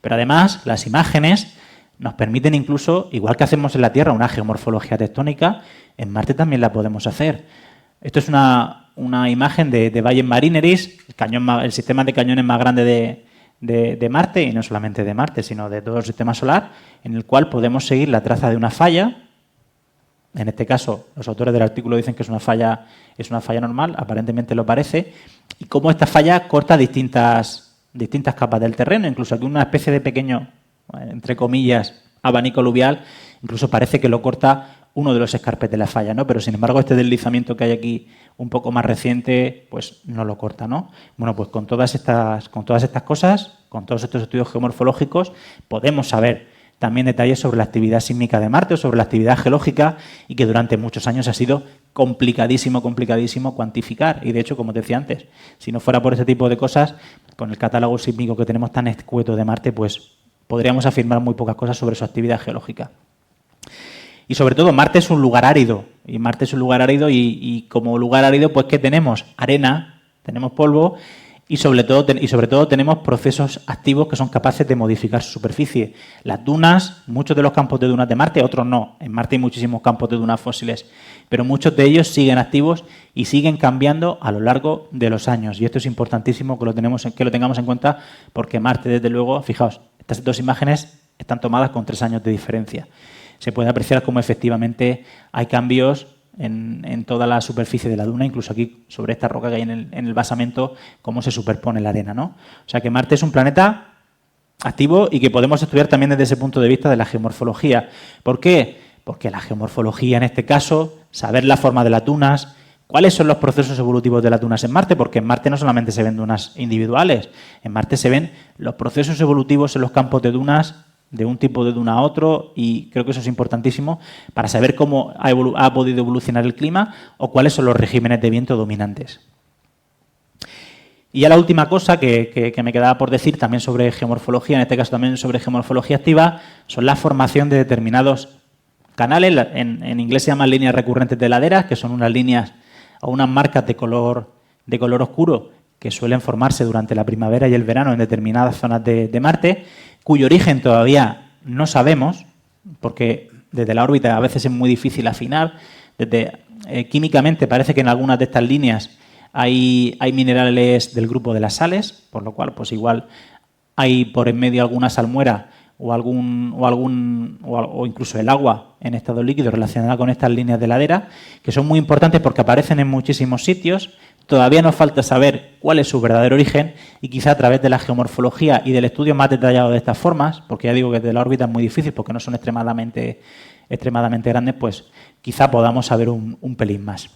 Pero además, las imágenes nos permiten incluso, igual que hacemos en la Tierra una geomorfología tectónica, en Marte también la podemos hacer. Esto es una imagen de Valles Marineris, el sistema de cañones más grande de Marte, y no solamente de Marte, sino de todo el sistema solar, en el cual podemos seguir la traza de una falla. En este caso, los autores del artículo dicen que es una falla normal, aparentemente lo parece, y cómo esta falla corta distintas capas del terreno, incluso aquí una especie de pequeño, entre comillas, abanico aluvial, incluso parece que lo corta uno de los escarpes de la falla, ¿no? Pero sin embargo este deslizamiento que hay aquí un poco más reciente, pues no lo corta, ¿no? Bueno, pues con todas estas cosas, con todos estos estudios geomorfológicos, podemos saber también detalles sobre la actividad sísmica de Marte o sobre la actividad geológica, y que durante muchos años ha sido complicadísimo cuantificar. Y de hecho, como te decía antes, si no fuera por este tipo de cosas, con el catálogo sísmico que tenemos tan escueto de Marte, pues podríamos afirmar muy pocas cosas sobre su actividad geológica. Y sobre todo, Marte es un lugar árido. Y como lugar árido, pues ¿qué tenemos? Arena, tenemos polvo y sobre todo tenemos procesos activos que son capaces de modificar su superficie. Las dunas, muchos de los campos de dunas de Marte, otros no. En Marte hay muchísimos campos de dunas fósiles, pero muchos de ellos siguen activos y siguen cambiando a lo largo de los años. Y esto es importantísimo que lo tengamos en cuenta, porque Marte, desde luego, fijaos, estas dos imágenes están tomadas con 3 años de diferencia. Se puede apreciar cómo efectivamente hay cambios en toda la superficie de la duna, incluso aquí sobre esta roca que hay en el basamento, cómo se superpone la arena, ¿no? O sea que Marte es un planeta activo y que podemos estudiar también desde ese punto de vista de la geomorfología. ¿Por qué? Porque la geomorfología, en este caso, saber la forma de las dunas, cuáles son los procesos evolutivos de las dunas en Marte, porque en Marte no solamente se ven dunas individuales, en Marte se ven los procesos evolutivos en los campos de dunas de un tipo de duna a otro, y creo que eso es importantísimo para saber cómo ha podido evolucionar el clima o cuáles son los regímenes de viento dominantes. Y ya la última cosa que me quedaba por decir también sobre geomorfología, en este caso también sobre geomorfología activa, son la formación de determinados canales. En inglés se llaman líneas recurrentes de laderas, que son unas líneas o unas marcas de color oscuro que suelen formarse durante la primavera y el verano en determinadas zonas de Marte, cuyo origen todavía no sabemos, porque desde la órbita a veces es muy difícil afinar. Químicamente parece que en algunas de estas líneas hay minerales del grupo de las sales, por lo cual pues igual hay por en medio alguna salmuera o incluso el agua en estado líquido relacionada con estas líneas de ladera, que son muy importantes porque aparecen en muchísimos sitios. Todavía nos falta saber cuál es su verdadero origen, y quizá a través de la geomorfología y del estudio más detallado de estas formas, porque ya digo que desde la órbita es muy difícil porque no son extremadamente grandes, pues quizá podamos saber un pelín más.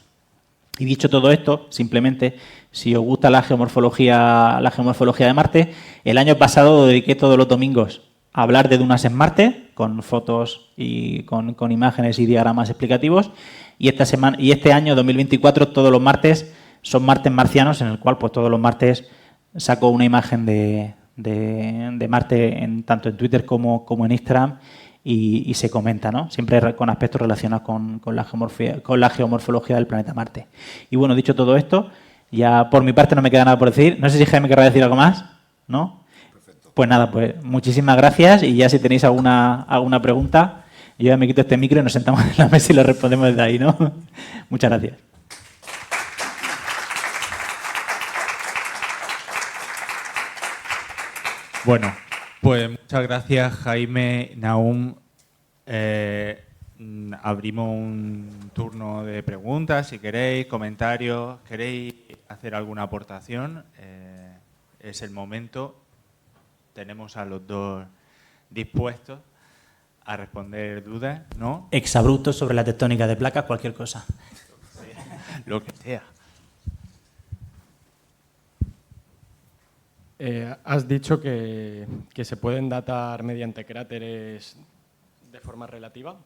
Y dicho todo esto, simplemente, si os gusta la geomorfología de Marte, el año pasado dediqué todos los domingos a hablar de dunas en Marte, con fotos y con imágenes y diagramas explicativos, y este año 2024 todos los martes son martes marcianos, en el cual pues todos los martes saco una imagen de Marte tanto en Twitter como en Instagram, y se comenta, ¿no? Siempre con aspectos relacionados con la geomorfología del planeta Marte. Y bueno, dicho todo esto, ya por mi parte no me queda nada por decir. No sé si Jaime querrá decir algo más, ¿no? Perfecto. Pues nada, pues muchísimas gracias, y ya si tenéis alguna pregunta, yo ya me quito este micro y nos sentamos en la mesa y lo respondemos desde ahí, ¿no? Muchas gracias. Bueno, pues muchas gracias, Jaime, Nahum. Abrimos un turno de preguntas, si queréis, comentarios. ¿Queréis hacer alguna aportación? Es el momento. Tenemos a los dos dispuestos a responder dudas, ¿no? Exabruptos sobre la tectónica de placas, cualquier cosa. Lo que sea. Has dicho que se pueden datar mediante cráteres de forma relativa.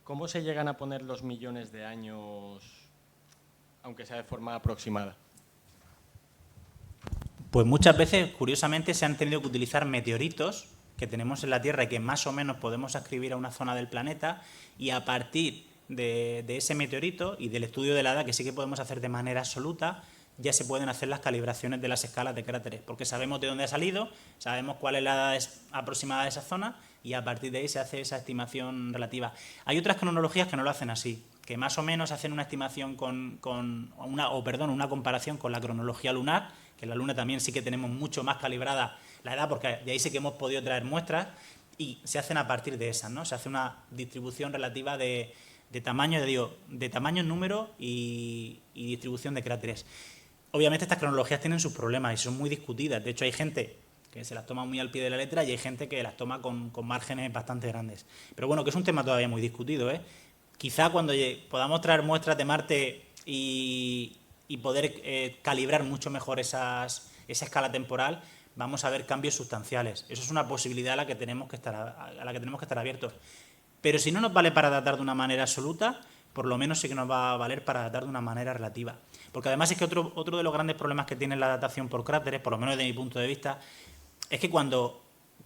¿Cómo se llegan a poner los millones de años, aunque sea de forma aproximada? Pues muchas veces, curiosamente, se han tenido que utilizar meteoritos que tenemos en la Tierra y que más o menos podemos ascribir a una zona del planeta, y a partir de ese meteorito y del estudio de la edad, que sí que podemos hacer de manera absoluta, ya se pueden hacer las calibraciones de las escalas de cráteres, porque sabemos de dónde ha salido, sabemos cuál es la edad aproximada de esa zona, y a partir de ahí se hace esa estimación relativa. Hay otras cronologías que no lo hacen así, que más o menos hacen una estimación una comparación con la cronología lunar, que en la Luna también sí que tenemos mucho más calibrada la edad, porque de ahí sí que hemos podido traer muestras, y se hacen a partir de esas, ¿no? Se hace una distribución relativa de tamaño, de tamaño, número y distribución de cráteres. Obviamente estas cronologías tienen sus problemas y son muy discutidas. De hecho, hay gente que se las toma muy al pie de la letra y hay gente que las toma con márgenes bastante grandes. Pero bueno, que es un tema todavía muy discutido, ¿eh? Quizá cuando podamos traer muestras de Marte y poder calibrar mucho mejor esa escala temporal, vamos a ver cambios sustanciales. Eso es una posibilidad a la que tenemos que estar abiertos. Pero si no nos vale para datar de una manera absoluta, por lo menos sí que nos va a valer para datar de una manera relativa. Porque además es que otro de los grandes problemas que tiene la datación por cráteres, por lo menos desde mi punto de vista, es que cuando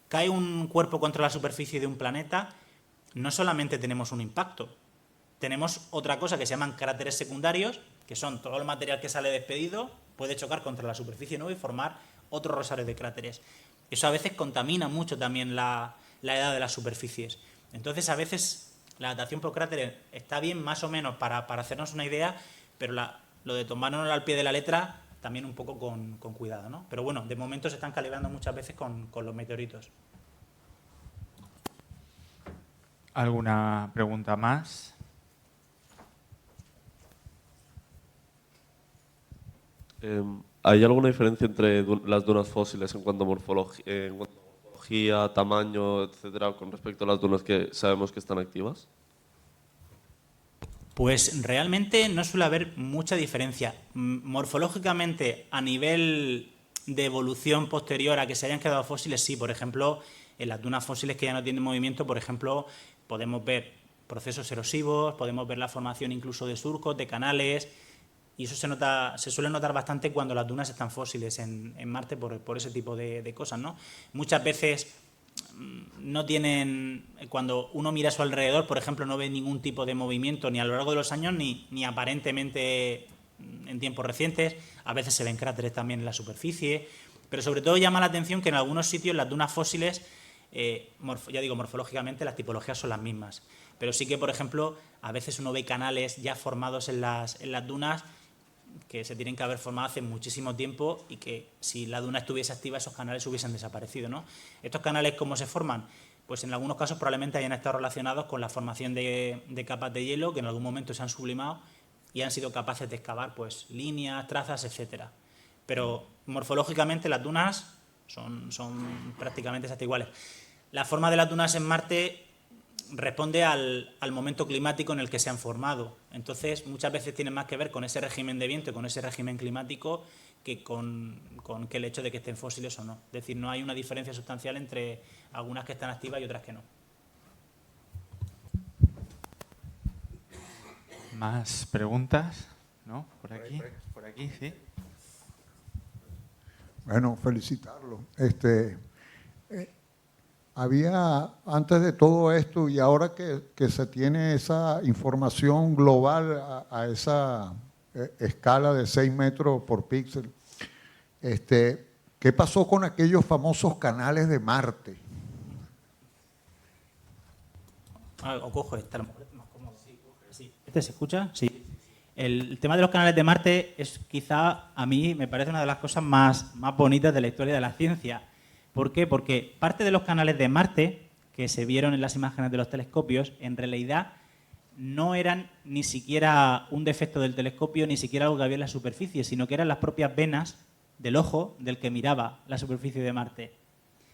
cae un cuerpo contra la superficie de un planeta, no solamente tenemos un impacto, tenemos otra cosa que se llaman cráteres secundarios, que son todo el material que sale despedido, puede chocar contra la superficie nueva y formar otro rosario de cráteres. Eso a veces contamina mucho también la edad de las superficies. Entonces, a veces la datación por cráteres está bien más o menos para hacernos una idea, pero lo de tomárnoslo al pie de la letra también un poco con cuidado, ¿no? Pero bueno, de momento se están calibrando muchas veces con los meteoritos. ¿Alguna pregunta más? ¿Hay alguna diferencia entre las dunas fósiles en cuanto a morfología, tamaño, etcétera, con respecto a las dunas que sabemos que están activas? Pues realmente no suele haber mucha diferencia. Morfológicamente, a nivel de evolución posterior a que se hayan quedado fósiles, sí. Por ejemplo, en las dunas fósiles que ya no tienen movimiento, por ejemplo, podemos ver procesos erosivos, podemos ver la formación incluso de surcos, de canales, y eso se suele notar bastante cuando las dunas están fósiles en Marte por ese tipo de cosas, ¿no? Muchas veces no tienen, cuando uno mira a su alrededor, por ejemplo, no ve ningún tipo de movimiento ni a lo largo de los años ni aparentemente en tiempos recientes. A veces se ven cráteres también en la superficie, pero sobre todo llama la atención que en algunos sitios las dunas fósiles, ya digo, morfológicamente las tipologías son las mismas, pero sí que, por ejemplo, a veces uno ve canales ya formados en las dunas que se tienen que haber formado hace muchísimo tiempo y que si la duna estuviese activa esos canales hubiesen desaparecido, ¿no? Estos canales, ¿cómo se forman? Pues en algunos casos probablemente hayan estado relacionados con la formación de capas de hielo que en algún momento se han sublimado y han sido capaces de excavar pues líneas, trazas, etcétera. Pero morfológicamente las dunas son prácticamente exactamente iguales. La forma de las dunas en Marte responde al momento climático en el que se han formado. Entonces, muchas veces tiene más que ver con ese régimen de viento, con ese régimen climático, que con que el hecho de que estén fósiles o no. Es decir, no hay una diferencia sustancial entre algunas que están activas y otras que no. ¿Más preguntas? ¿No? ¿Por aquí? ¿Por aquí? Sí. Bueno, felicitarlo. Había, antes de todo esto y ahora que se tiene esa información global a esa escala de 6 metros por píxel, ¿qué pasó con aquellos famosos canales de Marte? O cojo esta, a lo mejor es más cómodo. Sí. ¿Este se escucha? Sí. El tema de los canales de Marte es quizá, a mí, me parece una de las cosas más bonitas de la historia de la ciencia. ¿Por qué? Porque parte de los canales de Marte que se vieron en las imágenes de los telescopios, en realidad no eran ni siquiera un defecto del telescopio, ni siquiera algo que había en la superficie, sino que eran las propias venas del ojo del que miraba la superficie de Marte.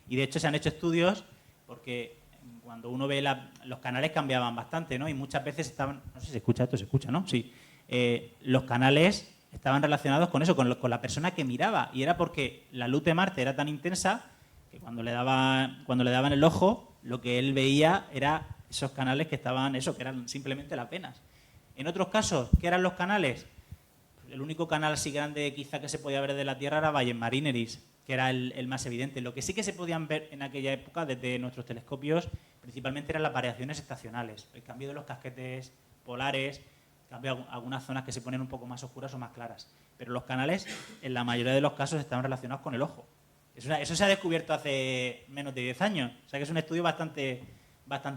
Y de hecho se han hecho estudios porque cuando uno ve los canales cambiaban bastante, ¿no? Y muchas veces estaban, no sé si se escucha esto, se escucha, ¿no? Sí. Los canales estaban relacionados con eso, con la persona que miraba. Y era porque la luz de Marte era tan intensa que cuando le daban el ojo, lo que él veía era esos canales que estaban, que eran simplemente las venas. En otros casos, ¿qué eran los canales? El único canal así grande quizá que se podía ver de la Tierra era Valles Marineris, que era el más evidente. Lo que sí que se podían ver en aquella época desde nuestros telescopios principalmente eran las variaciones estacionales, el cambio de los casquetes polares, cambio algunas zonas que se ponen un poco más oscuras o más claras. Pero los canales, en la mayoría de los casos, estaban relacionados con el ojo. Eso se ha descubierto hace menos de 10 años, o sea que es un estudio bastante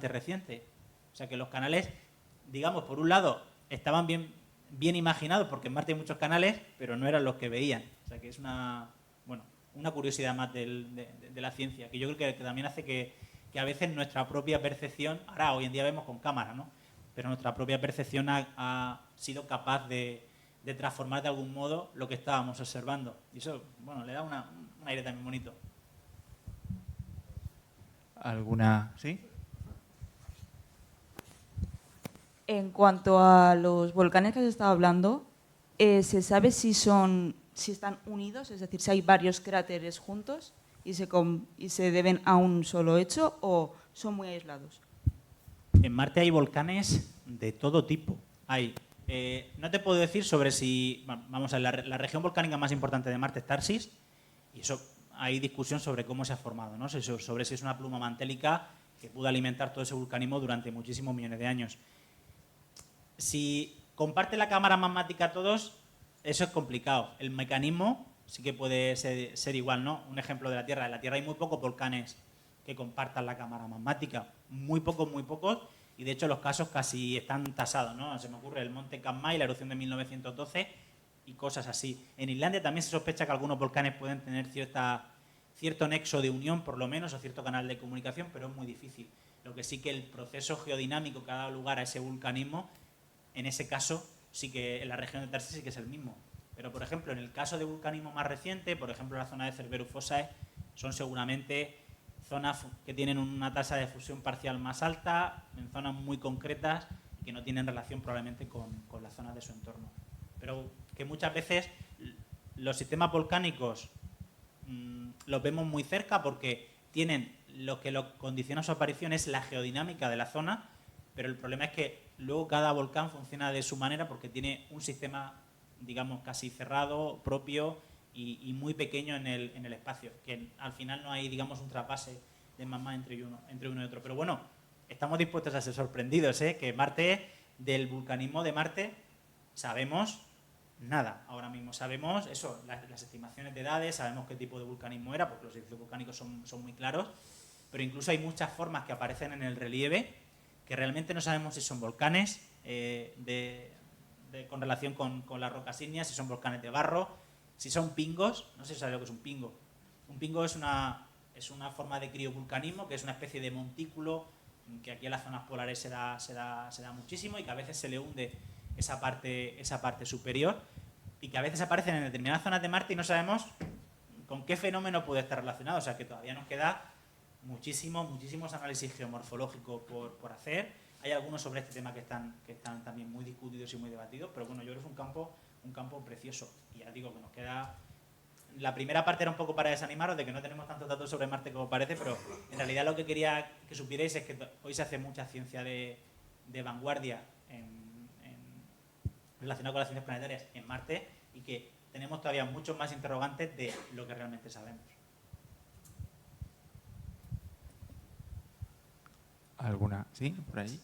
reciente. O sea que los canales, digamos, por un lado, estaban bien imaginados, porque en Marte hay muchos canales, pero no eran los que veían. O sea que es una curiosidad más de la ciencia, que yo creo que también hace que a veces nuestra propia percepción, ahora hoy en día vemos con cámara, ¿no? Pero nuestra propia percepción ha sido capaz de transformar de algún modo lo que estábamos observando. Y eso, bueno, le da un aire también bonito. ¿Alguna? ¿Sí? En cuanto a los volcanes que has estado hablando, ¿se sabe si están unidos? Es decir, si hay varios cráteres juntos y se deben a un solo hecho o son muy aislados. En Marte hay volcanes de todo tipo. No te puedo decir sobre si... Vamos a ver, la región volcánica más importante de Marte es Tarsis, y eso hay discusión sobre cómo se ha formado, ¿no? Sobre si es una pluma mantélica que pudo alimentar todo ese vulcanismo durante muchísimos millones de años. Si comparte la cámara magmática a todos, eso es complicado. El mecanismo sí que puede ser igual, ¿no? Un ejemplo de la Tierra. En la Tierra hay muy pocos volcanes que compartan la cámara magmática. Muy pocos, y de hecho los casos casi están tasados, ¿no? Se me ocurre el monte Katmai, la erupción de 1912 y cosas así. En Islandia también se sospecha que algunos volcanes pueden tener cierto nexo de unión, por lo menos, o cierto canal de comunicación, pero es muy difícil. Lo que sí que el proceso geodinámico que ha dado lugar a ese vulcanismo, en ese caso, sí que en la región de Tarsis sí que es el mismo. Pero, por ejemplo, en el caso de vulcanismo más reciente, por ejemplo, la zona de Cerberus Fossae, son seguramente zonas que tienen una tasa de fusión parcial más alta, en zonas muy concretas y que no tienen relación probablemente con las zonas de su entorno. Pero que muchas veces los sistemas volcánicos los vemos muy cerca porque tienen lo que condiciona su aparición es la geodinámica de la zona, pero el problema es que luego cada volcán funciona de su manera porque tiene un sistema, digamos, casi cerrado, propio y muy pequeño en el espacio, que al final no hay, digamos, un trasvase de magma entre uno y otro. Pero bueno, estamos dispuestos a ser sorprendidos, ¿eh? Que Marte, del vulcanismo de Marte, sabemos nada. Ahora mismo sabemos eso, las estimaciones de edades, sabemos qué tipo de vulcanismo era, porque los edificios volcánicos son muy claros, pero incluso hay muchas formas que aparecen en el relieve que realmente no sabemos si son volcanes con relación con las rocas ígneas, si son volcanes de barro, si son pingos. No sé si sabéis lo que es un pingo. Un pingo es una forma de criovulcanismo, que es una especie de montículo que aquí en las zonas polares se da muchísimo y que a veces se le hunde esa parte superior y que a veces aparecen en determinadas zonas de Marte y no sabemos con qué fenómeno puede estar relacionado. O sea que todavía nos queda muchísimos análisis geomorfológicos por hacer. Hay algunos sobre este tema que están también muy discutidos y muy debatidos, pero bueno, yo creo que es un campo precioso. Y ya digo que nos queda... La primera parte era un poco para desanimaros de que no tenemos tantos datos sobre Marte como parece, pero en realidad lo que quería que supierais es que hoy se hace mucha ciencia de vanguardia relacionada con las ciencias planetarias en Marte y que tenemos todavía muchos más interrogantes de lo que realmente sabemos. ¿Alguna? ¿Sí? ¿Por ahí?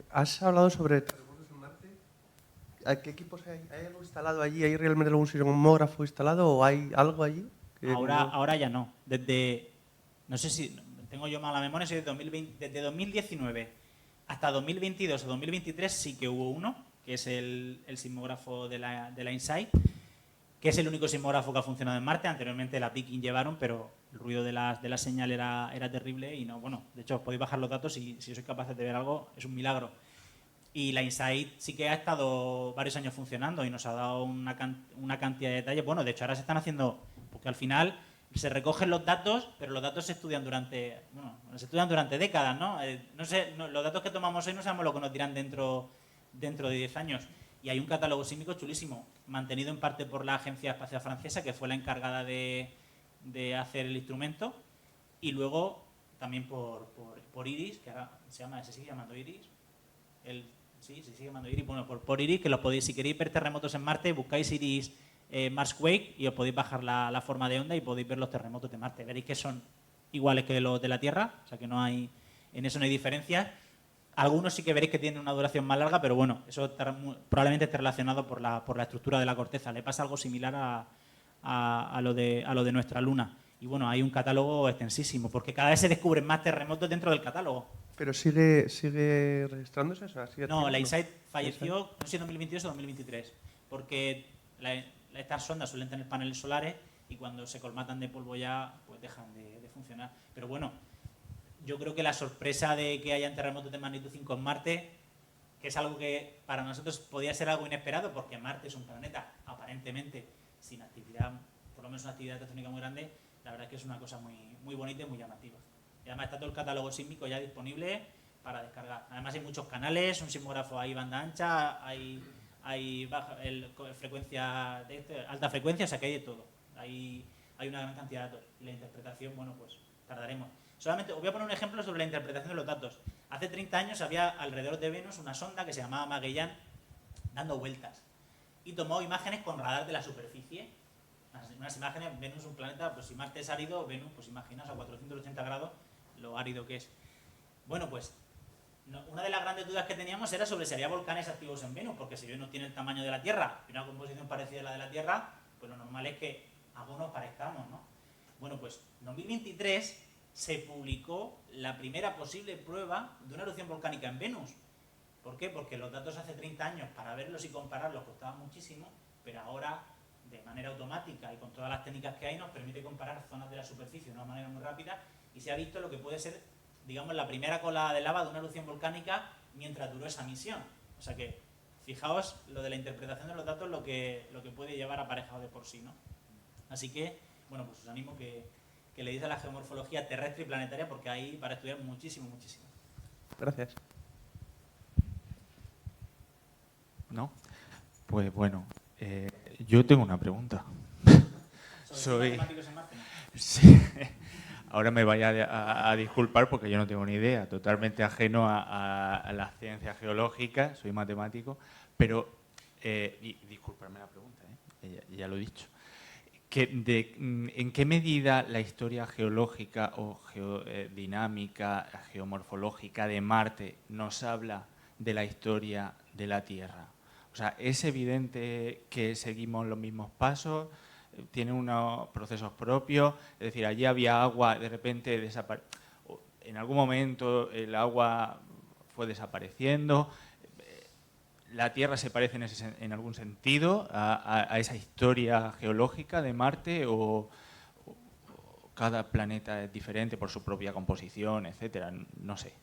Has hablado sobre terremotos en Marte. ¿A qué equipos hay? ¿Hay algo instalado allí? ¿Hay realmente algún sismógrafo instalado o hay algo allí? Ahora ya no. No sé si tengo yo mala memoria, si desde 2019 hasta 2022 o 2023 sí que hubo uno, que es el sismógrafo de la InSight, que es el único sismógrafo que ha funcionado en Marte. Anteriormente la Viking llevaron, pero el ruido de la señal era terrible y no, bueno, de hecho os podéis bajar los datos y si sois capaces de ver algo es un milagro. Y la InSight sí que ha estado varios años funcionando y nos ha dado una cantidad de detalles. Bueno, de hecho ahora se están haciendo, porque al final se recogen los datos, pero los datos se estudian durante décadas, ¿no? Los datos que tomamos hoy no sabemos lo que nos dirán dentro de 10 años. Y hay un catálogo sísmico chulísimo, mantenido en parte por la Agencia Espacial Francesa, que fue la encargada de hacer el instrumento, y luego también por IRIS, que ahora se sigue llamando IRIS. Sí, se sigue llamando IRIS. Bueno, por IRIS, que los podéis, si queréis ver terremotos en Marte, buscáis IRIS Marsquake y os podéis bajar la forma de onda y podéis ver los terremotos de Marte. Veréis que son iguales que los de la Tierra, o sea que en eso no hay diferencias. Algunos sí que veréis que tienen una duración más larga, pero bueno, eso probablemente esté relacionado por la estructura de la corteza. Le pasa algo similar a lo de nuestra Luna. Y bueno, hay un catálogo extensísimo, porque cada vez se descubren más terremotos dentro del catálogo. ¿Pero sigue registrándose? O sea, No, la InSight falleció, no sé si en 2022 o 2023, porque estas sondas suelen tener paneles solares y cuando se colmatan de polvo ya pues dejan de funcionar. Pero bueno, yo creo que la sorpresa de que hayan terremotos de magnitud 5 en Marte, que es algo que para nosotros podía ser algo inesperado, porque Marte es un planeta aparentemente sin actividad, por lo menos una actividad tectónica muy grande, la verdad es que es una cosa muy, muy bonita y muy llamativa. Y además está todo el catálogo sísmico ya disponible para descargar. Además hay muchos canales, un sismógrafo hay banda ancha, hay frecuencia alta frecuencia, o sea que hay de todo. Hay una gran cantidad de datos. Y la interpretación, bueno, pues tardaremos. Solamente os voy a poner un ejemplo sobre la interpretación de los datos. Hace 30 años había alrededor de Venus una sonda que se llamaba Magellan dando vueltas y tomó imágenes con radar de la superficie. Unas imágenes, Venus un planeta, pues si Marte es árido, Venus, pues imaginaos a 480 grados lo árido que es. Bueno, pues una de las grandes dudas que teníamos era sobre si había volcanes activos en Venus, porque si Venus tiene el tamaño de la Tierra y una composición parecida a la de la Tierra, pues lo normal es que algunos parezcamos, ¿no? Bueno, pues en 2023 se publicó la primera posible prueba de una erupción volcánica en Venus. ¿Por qué? Porque los datos hace 30 años para verlos y compararlos costaban muchísimo, pero ahora de manera automática y con todas las técnicas que hay nos permite comparar zonas de la superficie de una manera muy rápida y se ha visto lo que puede ser, digamos, la primera cola de lava de una erupción volcánica mientras duró esa misión. O sea que, fijaos lo de la interpretación de los datos, lo que puede llevar aparejado de por sí, ¿no? Así que, bueno, pues os animo que le deis a la geomorfología terrestre y planetaria porque hay para estudiar muchísimo, muchísimo. Gracias. ¿No? Pues bueno, yo tengo una pregunta. ¿Sobre matemáticos en Marte? Sí. Ahora me vaya a disculpar porque yo no tengo ni idea, totalmente ajeno a las ciencias geológicas, soy matemático, pero, disculparme la pregunta, ya lo he dicho, ¿en qué medida la historia geológica o dinámica, geomorfológica de Marte nos habla de la historia de la Tierra? O sea, ¿es evidente que seguimos los mismos pasos? ¿Tiene unos procesos propios? Es decir, allí había agua, de repente en algún momento el agua fue desapareciendo. ¿La Tierra se parece en algún sentido a esa historia geológica de Marte o cada planeta es diferente por su propia composición, etcétera? No sé.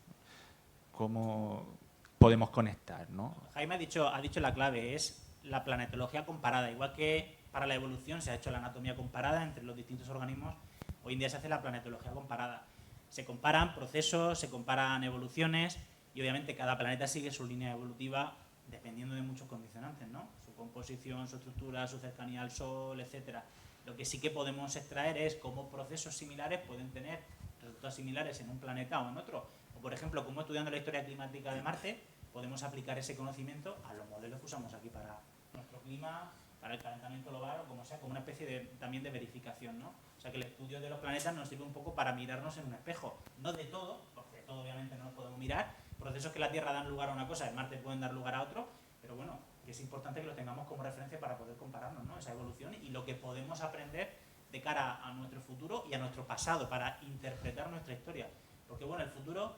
¿Cómo podemos conectar, ¿no? Jaime ha dicho la clave, es la planetología comparada. Igual que para la evolución se ha hecho la anatomía comparada entre los distintos organismos, hoy en día se hace la planetología comparada. Se comparan procesos, se comparan evoluciones y obviamente cada planeta sigue su línea evolutiva dependiendo de muchos condicionantes, ¿no? Su composición, su estructura, su cercanía al Sol, etcétera. Lo que sí que podemos extraer es cómo procesos similares pueden tener resultados similares en un planeta o en otro. O, por ejemplo, cómo estudiando la historia climática de Marte podemos aplicar ese conocimiento a los modelos que usamos aquí para nuestro clima, para el calentamiento global o como sea, como una especie también de verificación, ¿no? O sea que el estudio de los planetas nos sirve un poco para mirarnos en un espejo. No de todo, porque de todo obviamente no nos podemos mirar. Procesos que la Tierra dan lugar a una cosa, en Marte pueden dar lugar a otro, pero bueno, que es importante que lo tengamos como referencia para poder compararnos, ¿no? Esa evolución y lo que podemos aprender de cara a nuestro futuro y a nuestro pasado para interpretar nuestra historia. Porque bueno, el futuro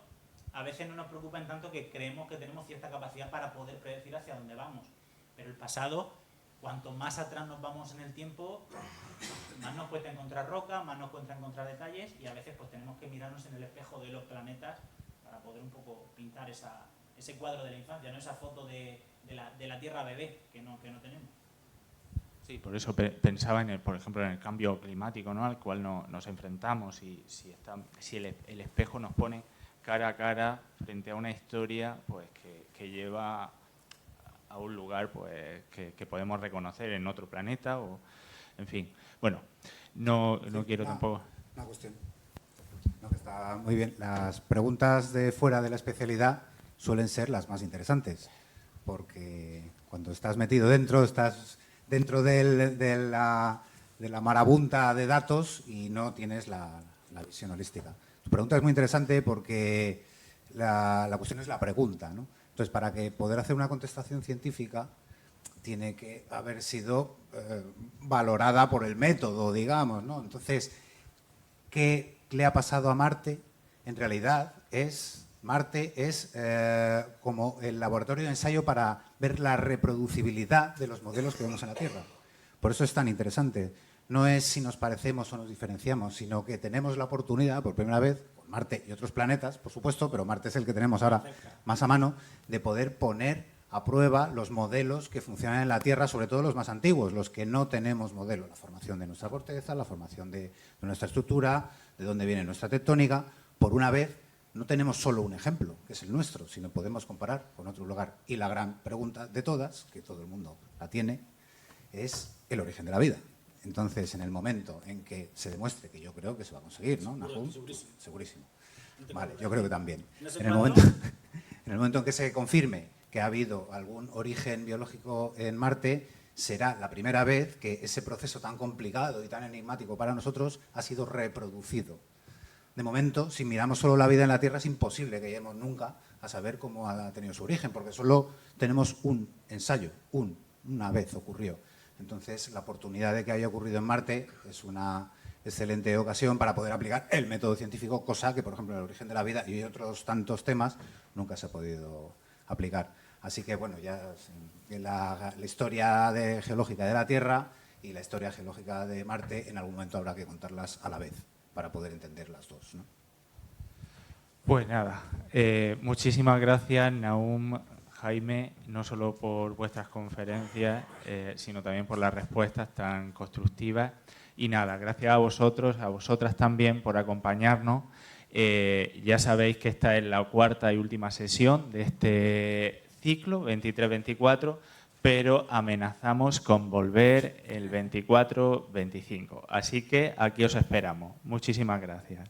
a veces no nos preocupa en tanto que creemos que tenemos cierta capacidad para poder predecir hacia dónde vamos. Pero el pasado, cuanto más atrás nos vamos en el tiempo, más nos cuesta encontrar roca, más nos cuesta encontrar detalles y a veces pues tenemos que mirarnos en el espejo de los planetas para poder un poco pintar ese cuadro de la infancia, ¿no? Esa foto de la Tierra bebé que no tenemos. Sí, por eso pensaba, por ejemplo, en el cambio climático, ¿no?, al cual nos enfrentamos, y si el espejo nos pone cara a cara frente a una historia pues que lleva a un lugar pues que podemos reconocer en otro planeta, o en fin. Bueno, no quiero tampoco... Una cuestión. No, que está muy bien. Las preguntas de fuera de la especialidad suelen ser las más interesantes, porque cuando estás metido dentro, estás dentro de la marabunta de datos y no tienes la visión holística. Tu pregunta es muy interesante porque la cuestión es la pregunta, ¿no? Entonces, para poder hacer una contestación científica, tiene que haber sido valorada por el método, digamos, ¿no? Entonces, ¿qué le ha pasado a Marte? En realidad, Marte es como el laboratorio de ensayo para ver la reproducibilidad de los modelos que vemos en la Tierra. Por eso es tan interesante. No es si nos parecemos o nos diferenciamos, sino que tenemos la oportunidad, por primera vez, con Marte y otros planetas, por supuesto, pero Marte es el que tenemos ahora más a mano, de poder poner a prueba los modelos que funcionan en la Tierra, sobre todo los más antiguos, los que no tenemos modelo, la formación de nuestra corteza, la formación de nuestra estructura, de dónde viene nuestra tectónica. Por una vez, no tenemos solo un ejemplo, que es el nuestro, sino podemos comparar con otro lugar. Y la gran pregunta de todas, que todo el mundo la tiene, es el origen de la vida. Entonces, en el momento en que se demuestre, que yo creo que se va a conseguir, ¿no, Nahum? Segurísimo. Vale, yo creo que también. En el momento en que se confirme que ha habido algún origen biológico en Marte, será la primera vez que ese proceso tan complicado y tan enigmático para nosotros ha sido reproducido. De momento, si miramos solo la vida en la Tierra, es imposible que lleguemos nunca a saber cómo ha tenido su origen, porque solo tenemos un ensayo, una vez ocurrió. Entonces, la oportunidad de que haya ocurrido en Marte es una excelente ocasión para poder aplicar el método científico, cosa que, por ejemplo, en el origen de la vida y otros tantos temas nunca se ha podido aplicar. Así que, bueno, ya la historia geológica de la Tierra y la historia geológica de Marte en algún momento habrá que contarlas a la vez para poder entender las dos, ¿no? Pues nada, muchísimas gracias, Nahum, Jaime, no solo por vuestras conferencias, sino también por las respuestas tan constructivas. Y nada, gracias a vosotros, a vosotras también por acompañarnos. Ya sabéis que esta es la cuarta y última sesión de este ciclo, 23-24, pero amenazamos con volver el 24-25. Así que aquí os esperamos. Muchísimas gracias.